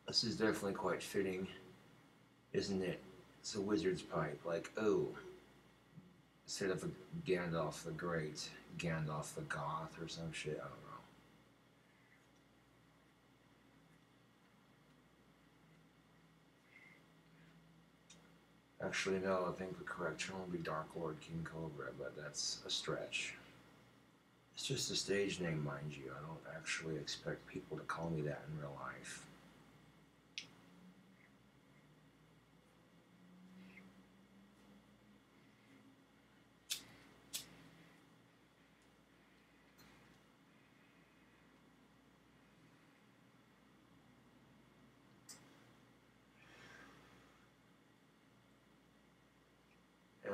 this is definitely quite fitting, isn't it? It's a wizard's pipe. Like, oh, instead of a Gandalf the Great, Gandalf the Goth or some shit. I don't know. Actually, no, I think the correct term would be Dark Lord King Cobra, but that's a stretch. It's just a stage name, mind you. I don't actually expect people to call me that in real life.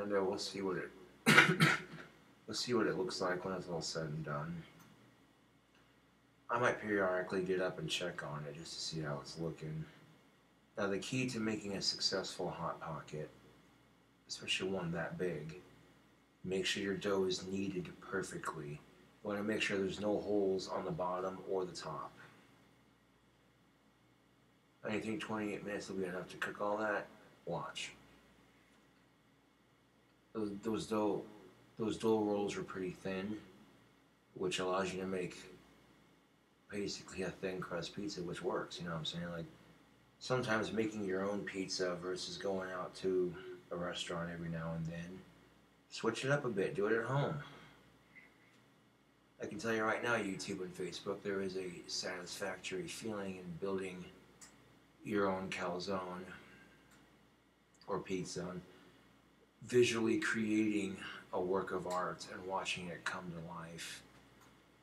And we'll see what it we'll see what it looks like when it's all said and done. I might periodically get up and check on it just to see how it's looking. Now the key to making a successful Hot Pocket, especially one that big, make sure your dough is kneaded perfectly. You want to make sure there's no holes on the bottom or the top. And you think 28 minutes will be enough to cook all that? Watch. Those dough rolls are pretty thin, which allows you to make basically a thin crust pizza, which works. You know what I'm saying? Like, sometimes making your own pizza versus going out to a restaurant every now and then, switch it up a bit. Do it at home. I can tell you right now, YouTube and Facebook, there is a satisfactory feeling in building your own calzone or pizza, and visually creating a work of art and watching it come to life.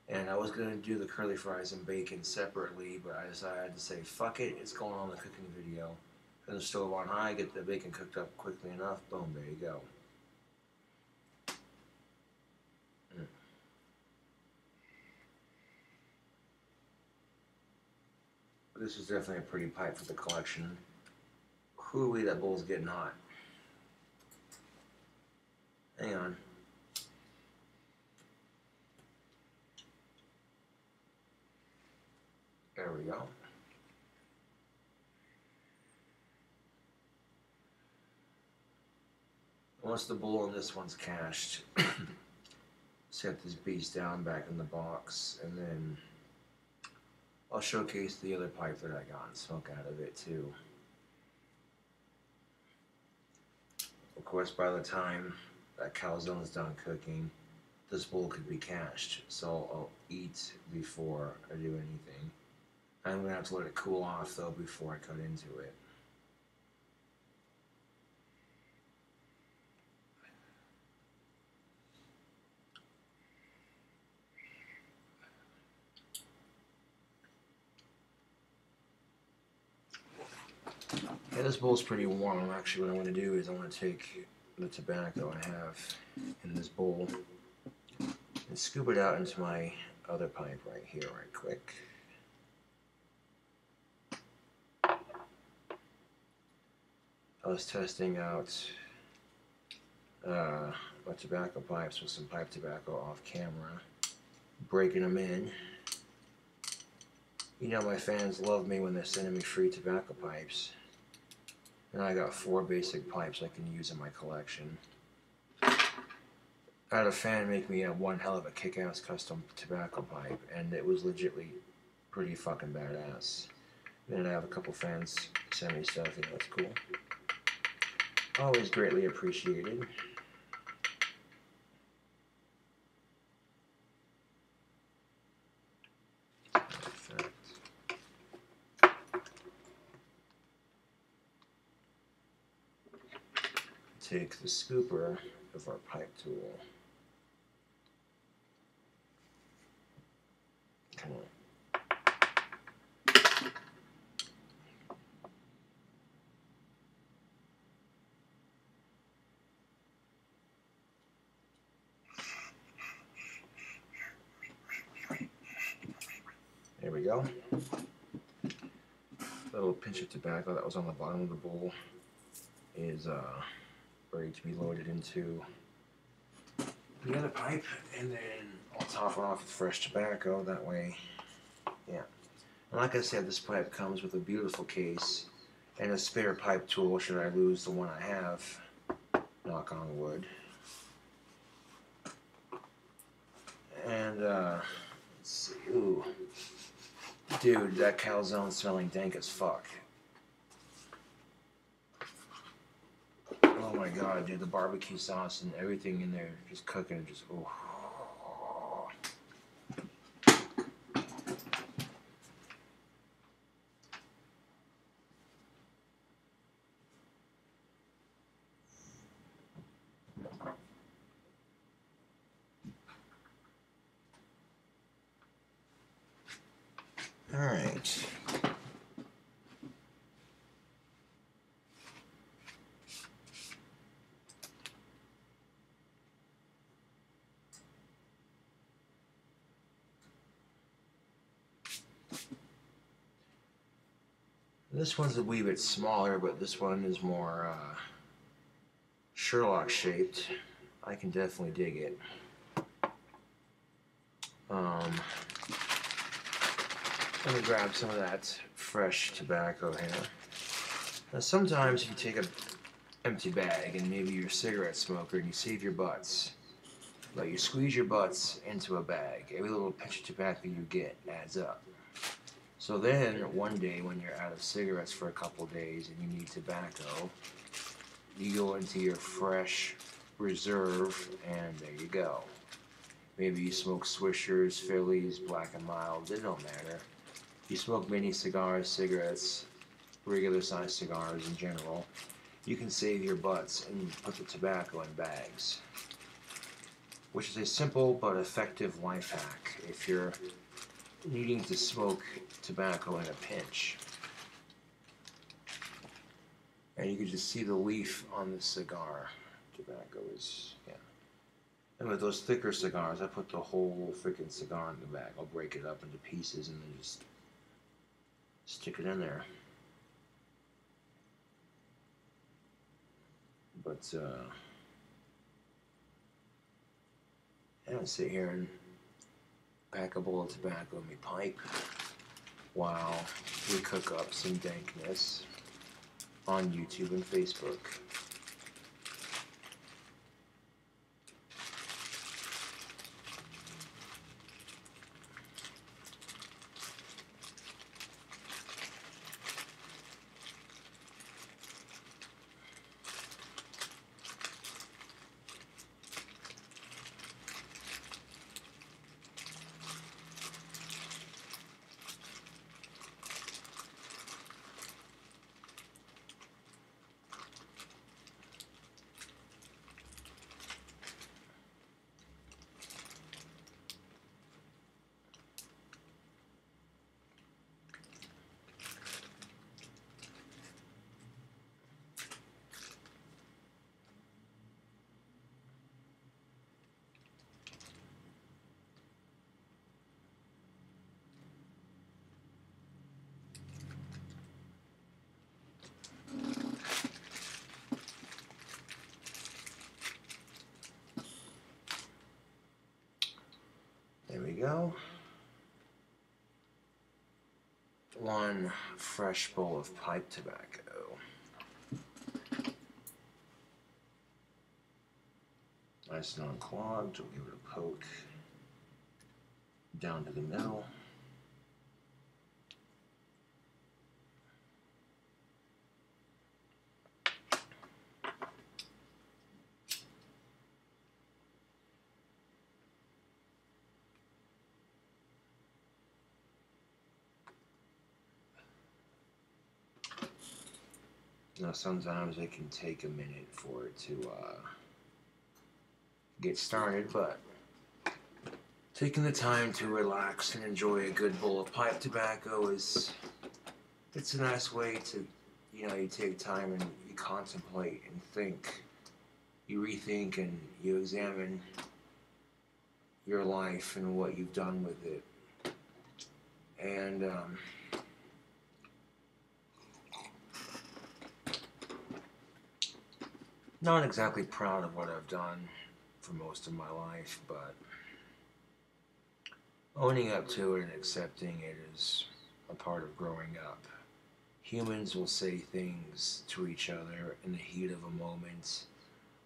And I was going to do the curly fries and bacon separately, but I decided to say, fuck it, it's going on the cooking video. Turn the stove on high, get the bacon cooked up quickly enough, boom, there you go. This is definitely a pretty pipe for the collection. Hooey, that bowl's getting hot. Hang on. There we go. Once the bowl in this one's cached, set this beast down back in the box, and then I'll showcase the other pipe that I got and smoke out of it too. Of course, by the time that calzone's done cooking, this bowl could be cached, so I'll eat before I do anything. I'm going to have to let it cool off though before I cut into it. Yeah, this bowl's pretty warm. Actually, what I'm going to do is I'm going to take the tobacco I have in this bowl and scoop it out into my other pipe right here, right quick. I was testing out my tobacco pipes with some pipe tobacco off camera, breaking them in. You know my fans love me when they're sending me free tobacco pipes. And I got 4 basic pipes I can use in my collection. I had a fan make me one hell of a kick-ass custom tobacco pipe, and it was legitly pretty fucking badass. Then I have a couple fans send me stuff, and that's cool. Always greatly appreciated. Perfect. Take the scooper of our pipe tool. Come on. There we go. A little pinch of tobacco that was on the bottom of the bowl is ready to be loaded into the other pipe, and then I'll top it off with fresh tobacco. That way, yeah. And like I said, this pipe comes with a beautiful case and a spare pipe tool should I lose the one I have. Knock on wood. And let's see. Ooh. Dude, that calzone's smelling dank as fuck. Oh my god, dude, the barbecue sauce and everything in there just cooking, just oh. All right. This one's a wee bit smaller, but this one is more Sherlock shaped. I can definitely dig it. Let me grab some of that fresh tobacco here. Now sometimes if you take an empty bag and maybe you're a cigarette smoker and you save your butts, but you squeeze your butts into a bag, every little pinch of tobacco you get adds up. So then one day when you're out of cigarettes for a couple days and you need tobacco, you go into your fresh reserve and there you go. Maybe you smoke Swishers, Phillies, Black and Mild, it don't matter. You smoke mini cigars, cigarettes, regular sized cigars in general, you can save your butts and put the tobacco in bags. Which is a simple but effective life hack if you're needing to smoke tobacco in a pinch. And you can just see the leaf on the cigar. Tobacco is, yeah. And with those thicker cigars, I put the whole freaking cigar in the bag. I'll break it up into pieces and then just stick it in there. But, I don't sit here and pack a bowl of tobacco in my pipe while we cook up some dankness on YouTube and Facebook. There we go. One fresh bowl of pipe tobacco. Nice and unclogged. We'll give it a poke down to the middle. Now sometimes it can take a minute for it to get started, but taking the time to relax and enjoy a good bowl of pipe tobacco it's a nice way to, you take time and you contemplate and think, you rethink and you examine your life and what you've done with it. And not exactly proud of what I've done for most of my life, but owning up to it and accepting it is a part of growing up. Humans will say things to each other in the heat of a moment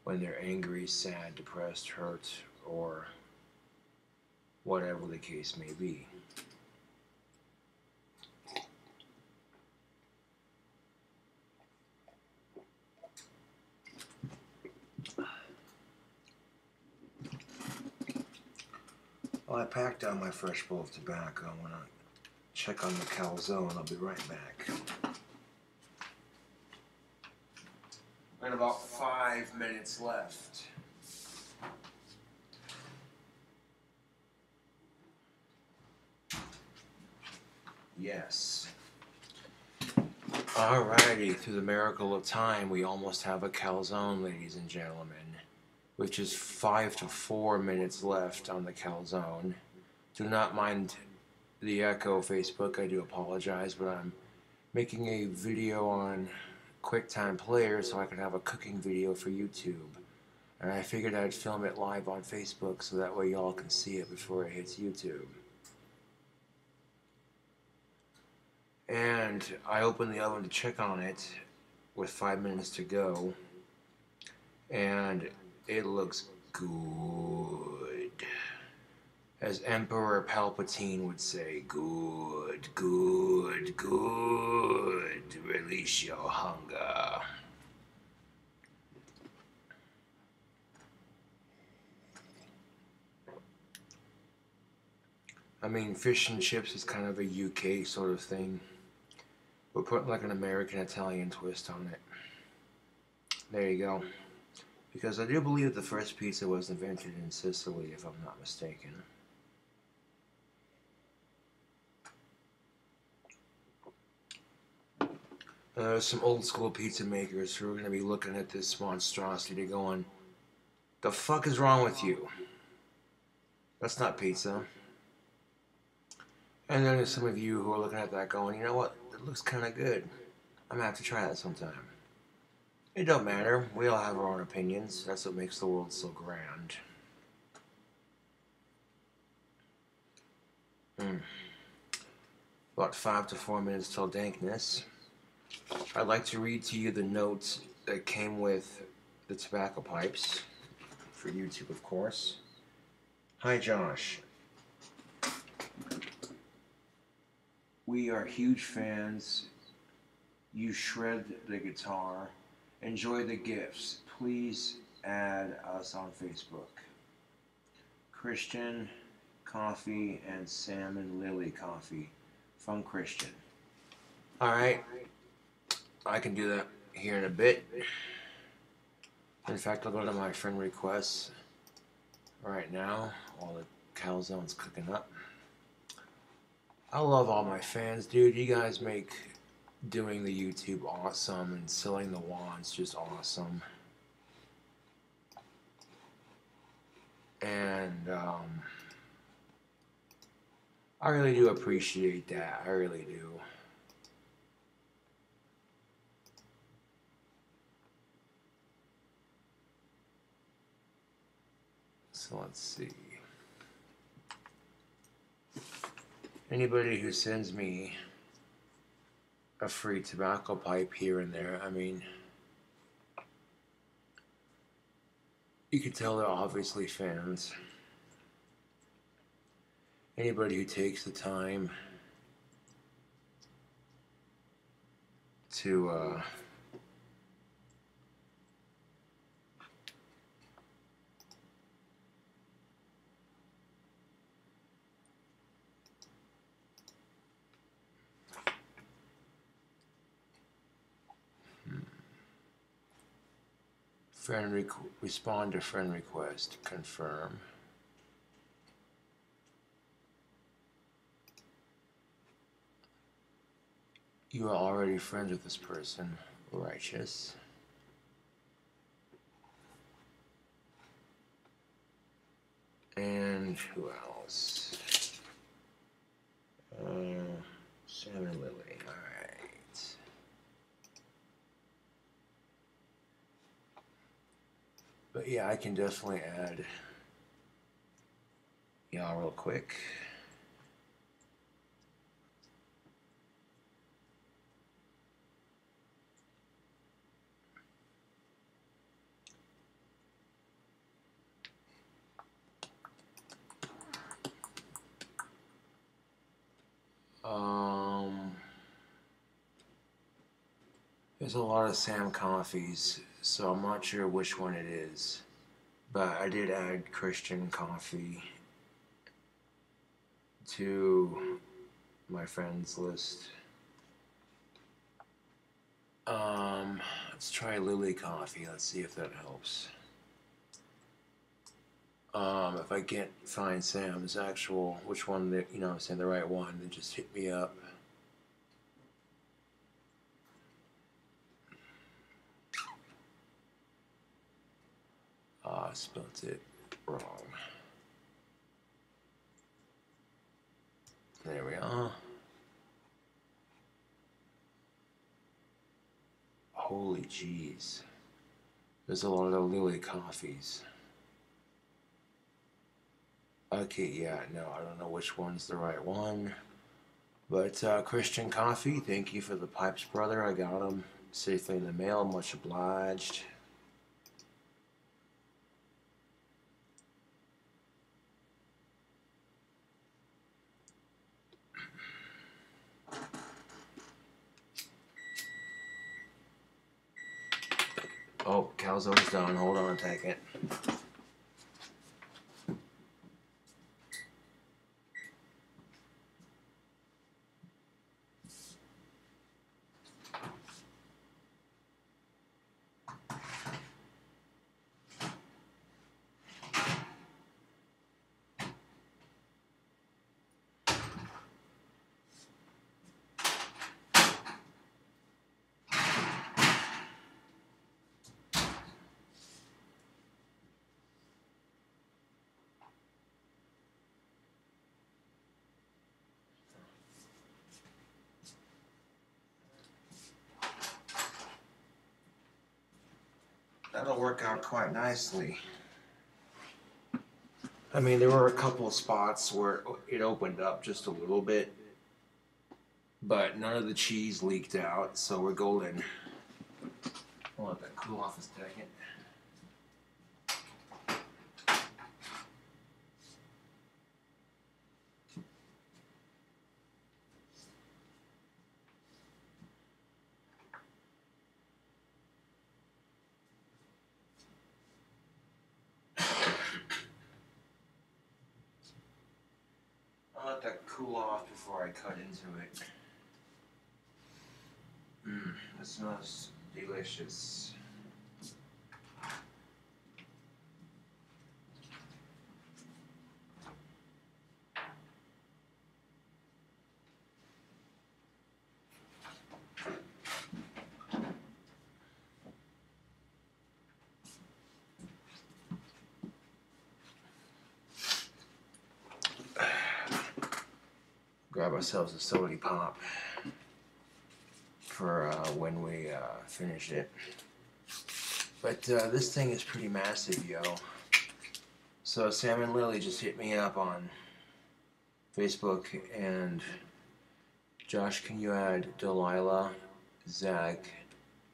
when they're angry, sad, depressed, hurt, or whatever the case may be. Well, I packed down my fresh bowl of tobacco. I'm going to check on the calzone. I'll be right back. And about 5 minutes left. Yes. Alrighty, through the miracle of time, we almost have a calzone, ladies and gentlemen, which is 5 to 4 minutes left on the calzone. Do not mind the echo, Facebook. I do apologize, but I'm making a video on QuickTime Player so I could have a cooking video for YouTube. And I figured I'd film it live on Facebook so that way y'all can see it before it hits YouTube. And I opened the oven to check on it with 5 minutes to go, and it looks good. As Emperor Palpatine would say, good, good, good. Release your hunger. I mean, fish and chips is kind of a UK sort of thing. We're putting like an American Italian twist on it. There you go. Because I do believe the first pizza was invented in Sicily, if I'm not mistaken. Some old school pizza makers who are going to be looking at this monstrosity going, the fuck is wrong with you? That's not pizza. And then there's some of you who are looking at that going, you know what, it looks kind of good. I'm going to have to try that sometime. It don't matter. We all have our own opinions. That's what makes the world so grand. About 5 to 4 minutes till dankness. I'd like to read to you the notes that came with the tobacco pipes. For YouTube, of course. Hi, Josh. We are huge fans. You shred the guitar. Enjoy the gifts. Please add us on Facebook. Christian Coffee and Sam and Lily Coffee from Christian. Alright. I can do that here in a bit. In fact, I'll go to my friend requests right now while the calzone's cooking up. I love all my fans, dude. You guys make doing the YouTube awesome and selling the wands just awesome. And I really do appreciate that. I really do. So let's see. Anybody who sends me a free tobacco pipe here and there, I mean, you can tell they're obviously fans. Anybody who takes the time to respond to friend request, confirm. You are already friends with this person, righteous. And who else? Sam and Lily, alright. But yeah, I can definitely add y'all real quick. There's a lot of Sam coffees, so I'm not sure which one it is. But I did add Christian coffee to my friends list. Let's try Lily coffee. Let's see if that helps. If I can't find Sam's actual, which one that, you know, I'm saying the right one, then just hit me up. I spelled it wrong. There we are. Holy jeez. There's a lot of Lily coffees. Okay, yeah, no, I don't know which one's the right one. But Christian Coffee, thank you for the pipes, brother. I got them safely in the mail. Much obliged. Oh, calzone's done. Hold on a second. That'll work out quite nicely. I mean, there were a couple of spots where it opened up just a little bit, but none of the cheese leaked out, so we're golden. I'll let that cool off a second. I'll let that cool off before I cut into it. It smells delicious. Grab ourselves a soda pop for when we finish it. But this thing is pretty massive, yo. So Sam and Lily just hit me up on Facebook, and Josh, can you add Delilah? Zach,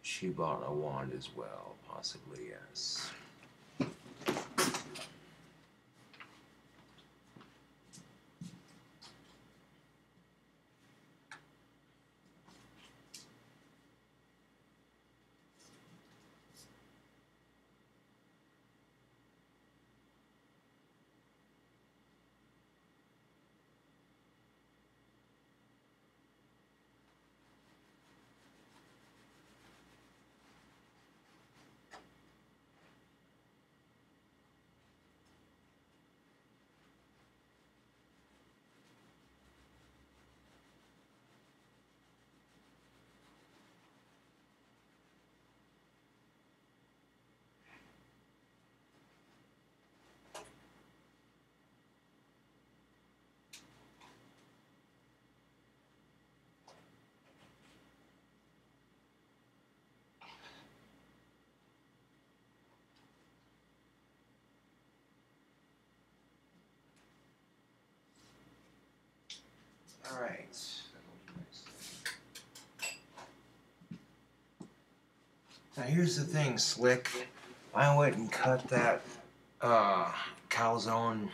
she bought a wand as well. Possibly, yes. All right. Now here's the thing, Slick. I went and cut that calzone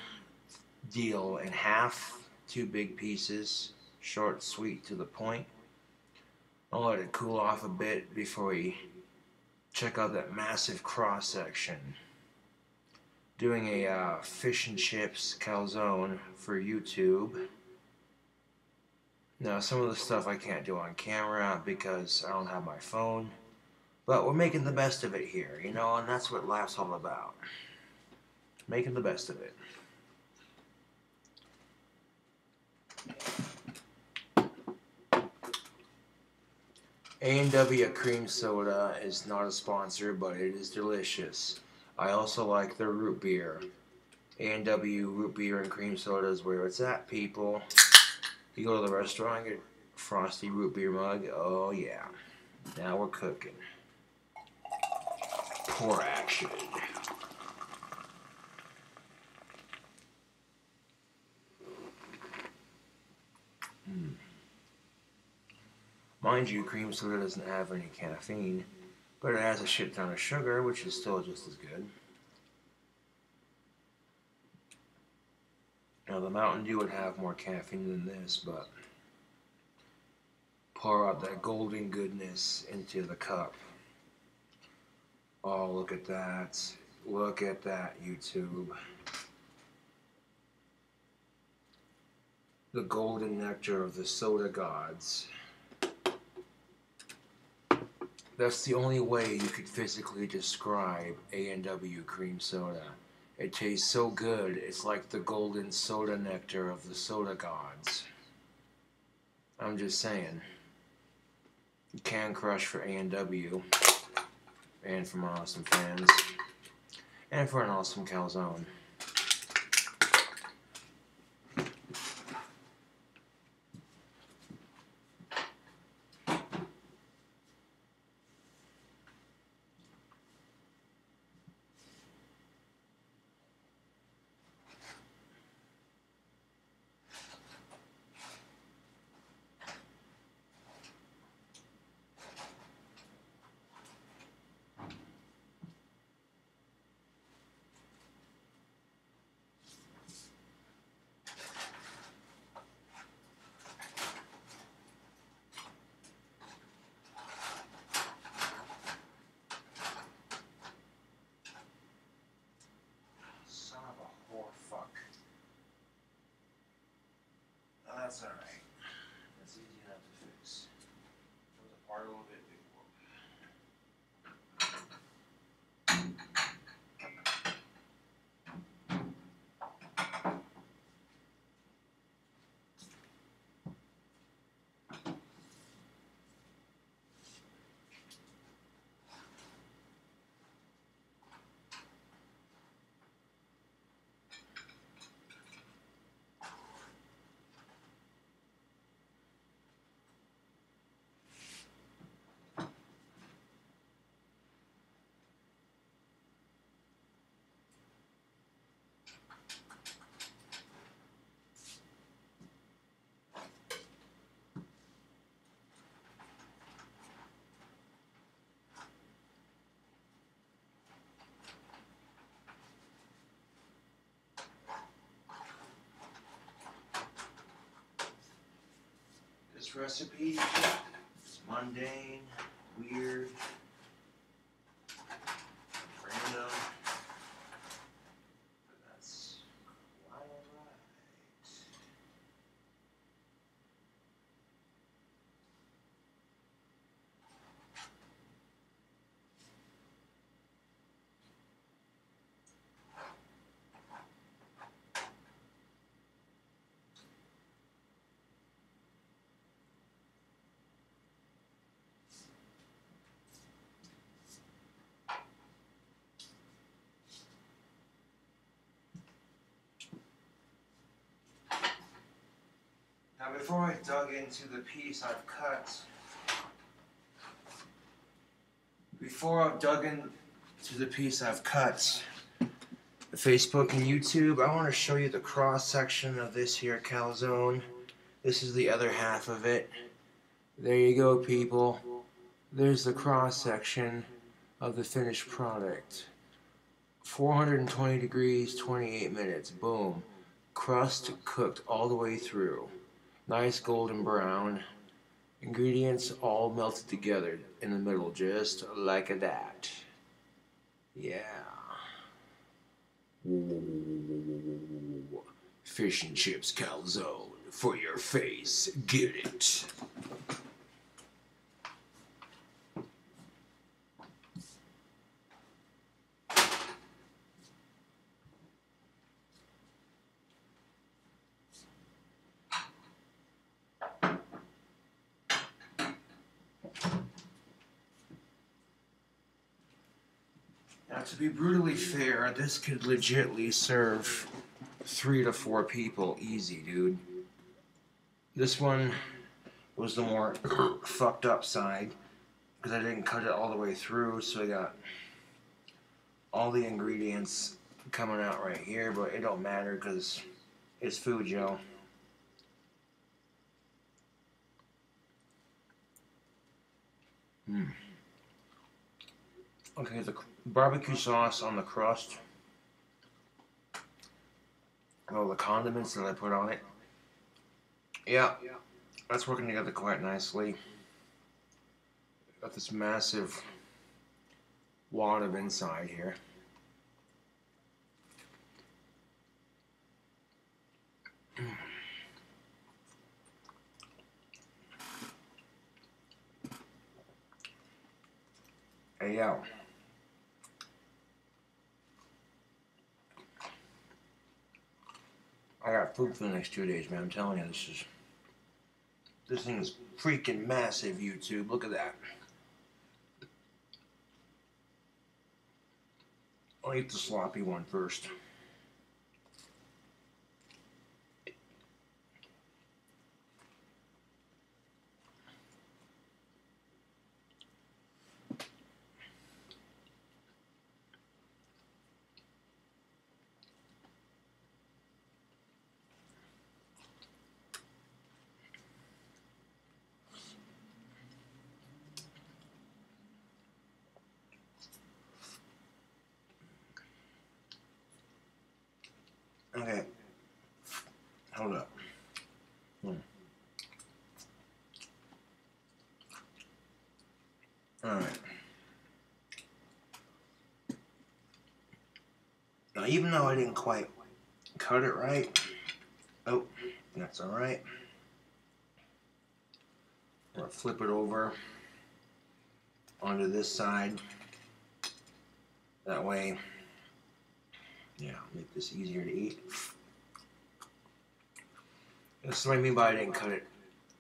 deal in half, 2 big pieces, short, sweet, to the point. I'll let it cool off a bit before we check out that massive cross section. Doing a fish and chips calzone for YouTube. Now, some of the stuff I can't do on camera because I don't have my phone. But we're making the best of it here, you know, and that's what life's all about. Making the best of it. A&W cream soda is not a sponsor, but it is delicious. I also like their root beer. A&W root beer and cream soda is where it's at, people. You go to the restaurant, get a frosty root beer mug. Oh yeah, now we're cooking. hardcore action. Mind you, cream soda doesn't have any caffeine, but it has a shit ton of sugar, which is still just as good. Now, the Mountain Dew would have more caffeine than this, but pour out that golden goodness into the cup. Oh, look at that. Look at that, YouTube. The golden nectar of the soda gods. That's the only way you could physically describe A&W cream soda. It tastes so good, it's like the golden soda nectar of the soda gods. I'm just saying. Can crush for A&W, and for my awesome fans, and for an awesome calzone. That's alright. That's easy enough to fix. It was a part a little bit before. This recipe is mundane, weird, random, but that's quite alright. Now, before I dug into the piece I've cut, Facebook and YouTube, I want to show you the cross section of this here calzone. This is the other half of it. There you go, people. There's the cross section of the finished product. 420 degrees, 28 minutes. Boom. Crust cooked all the way through. Nice golden brown. Ingredients all melted together in the middle, just like that. Yeah. Fish and chips calzone for your face. Get it. Now, to be brutally fair, this could legitly serve 3 to 4 people easy, dude. This one was the more fucked up side because I didn't cut it all the way through, so I got all the ingredients coming out right here, but it don't matter because it's food, yo. Okay, the barbecue sauce on the crust. Oh, the condiments that I put on it. Yeah, that's working together quite nicely. Got this massive wad of inside here. Hey, yo. I got food for the next 2 days, man. I'm telling you, this thing is freaking massive, YouTube. Look at that. I'll eat the sloppy one first. Okay. Hold up. Alright. Now, even though I didn't quite cut it right, oh, that's alright. I'm going to flip it over onto this side. That way, yeah, make this easier to eat. This is what I mean by I didn't cut it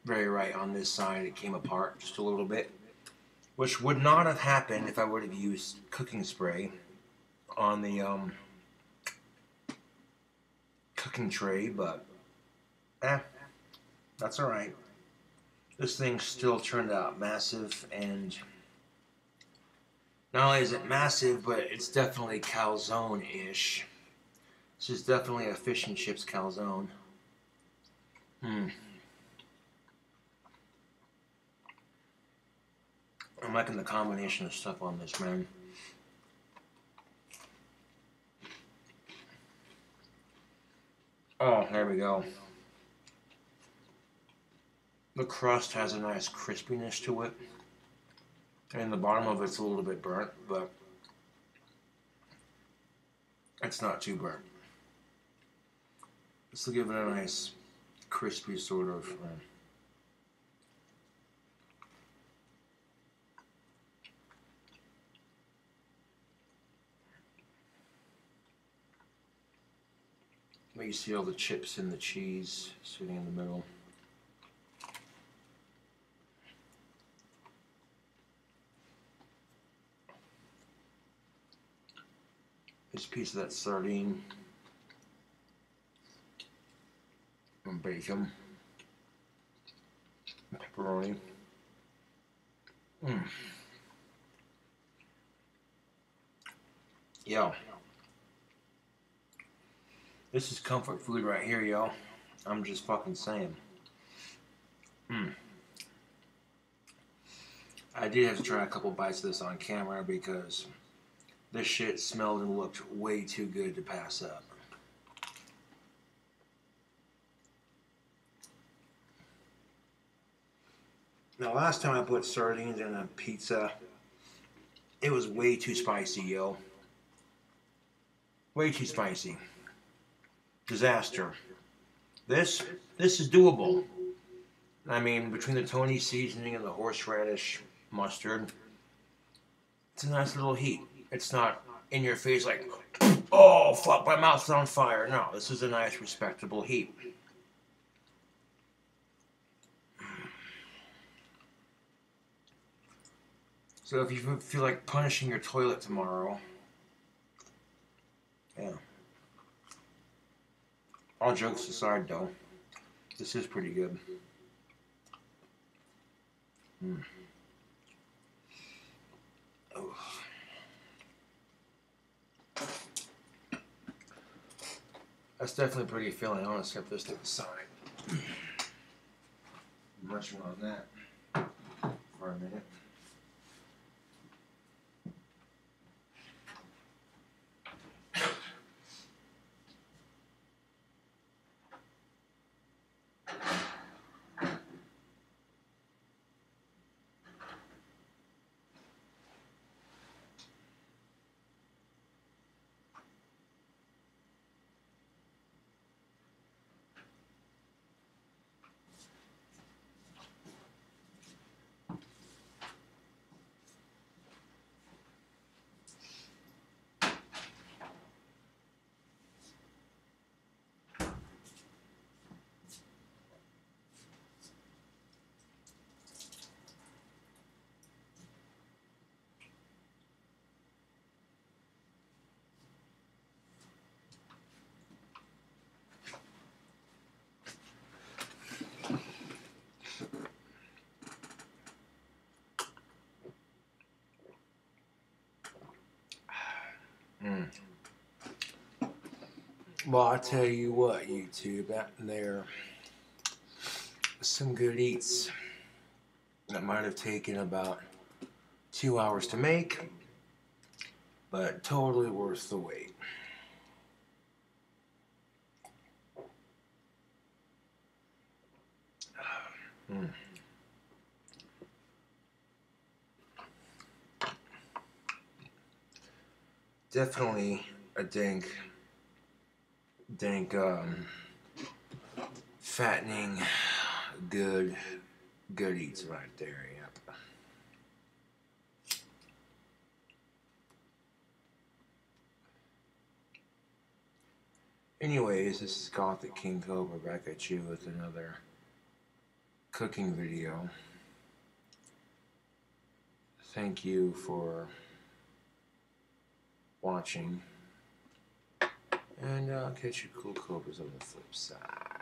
very right on this side. It came apart just a little bit, which would not have happened if I would have used cooking spray on the cooking tray, but that's alright. This thing still turned out massive, and not only is it massive, but it's definitely calzone-ish. This is definitely a fish and chips calzone. I'm liking the combination of stuff on this, man. Oh, there we go. The crust has a nice crispiness to it. And the bottom of it's a little bit burnt, but it's not too burnt. This will give it a nice crispy sort of... you see all the chips and the cheese sitting in the middle. This piece of that sardine and bacon, pepperoni. Yo, this is comfort food right here, yo. I'm just fucking saying. I did have to try a couple bites of this on camera because this shit smelled and looked way too good to pass up. Now, last time I put sardines in a pizza, it was way too spicy, yo. Way too spicy. Disaster. This is doable. I mean, between the Tony seasoning and the horseradish mustard, it's a nice little heat. It's not in your face like, oh, fuck, my mouth's on fire. No, this is a nice, respectable heat. So if you feel like punishing your toilet tomorrow, yeah. All jokes aside, though, this is pretty good. Oh. That's definitely pretty filling. I'm gonna set this to the side. Munching on that for a minute. Well, I tell you what, YouTube, that there, some good eats that might have taken about 2 hours to make, but totally worth the wait. Definitely a dank, fattening, good eats right there. Yep. Anyways, this is Gothic King Cobra back at you with another cooking video. Thank you for watching, and I'll catch you cool cobras on the flip side.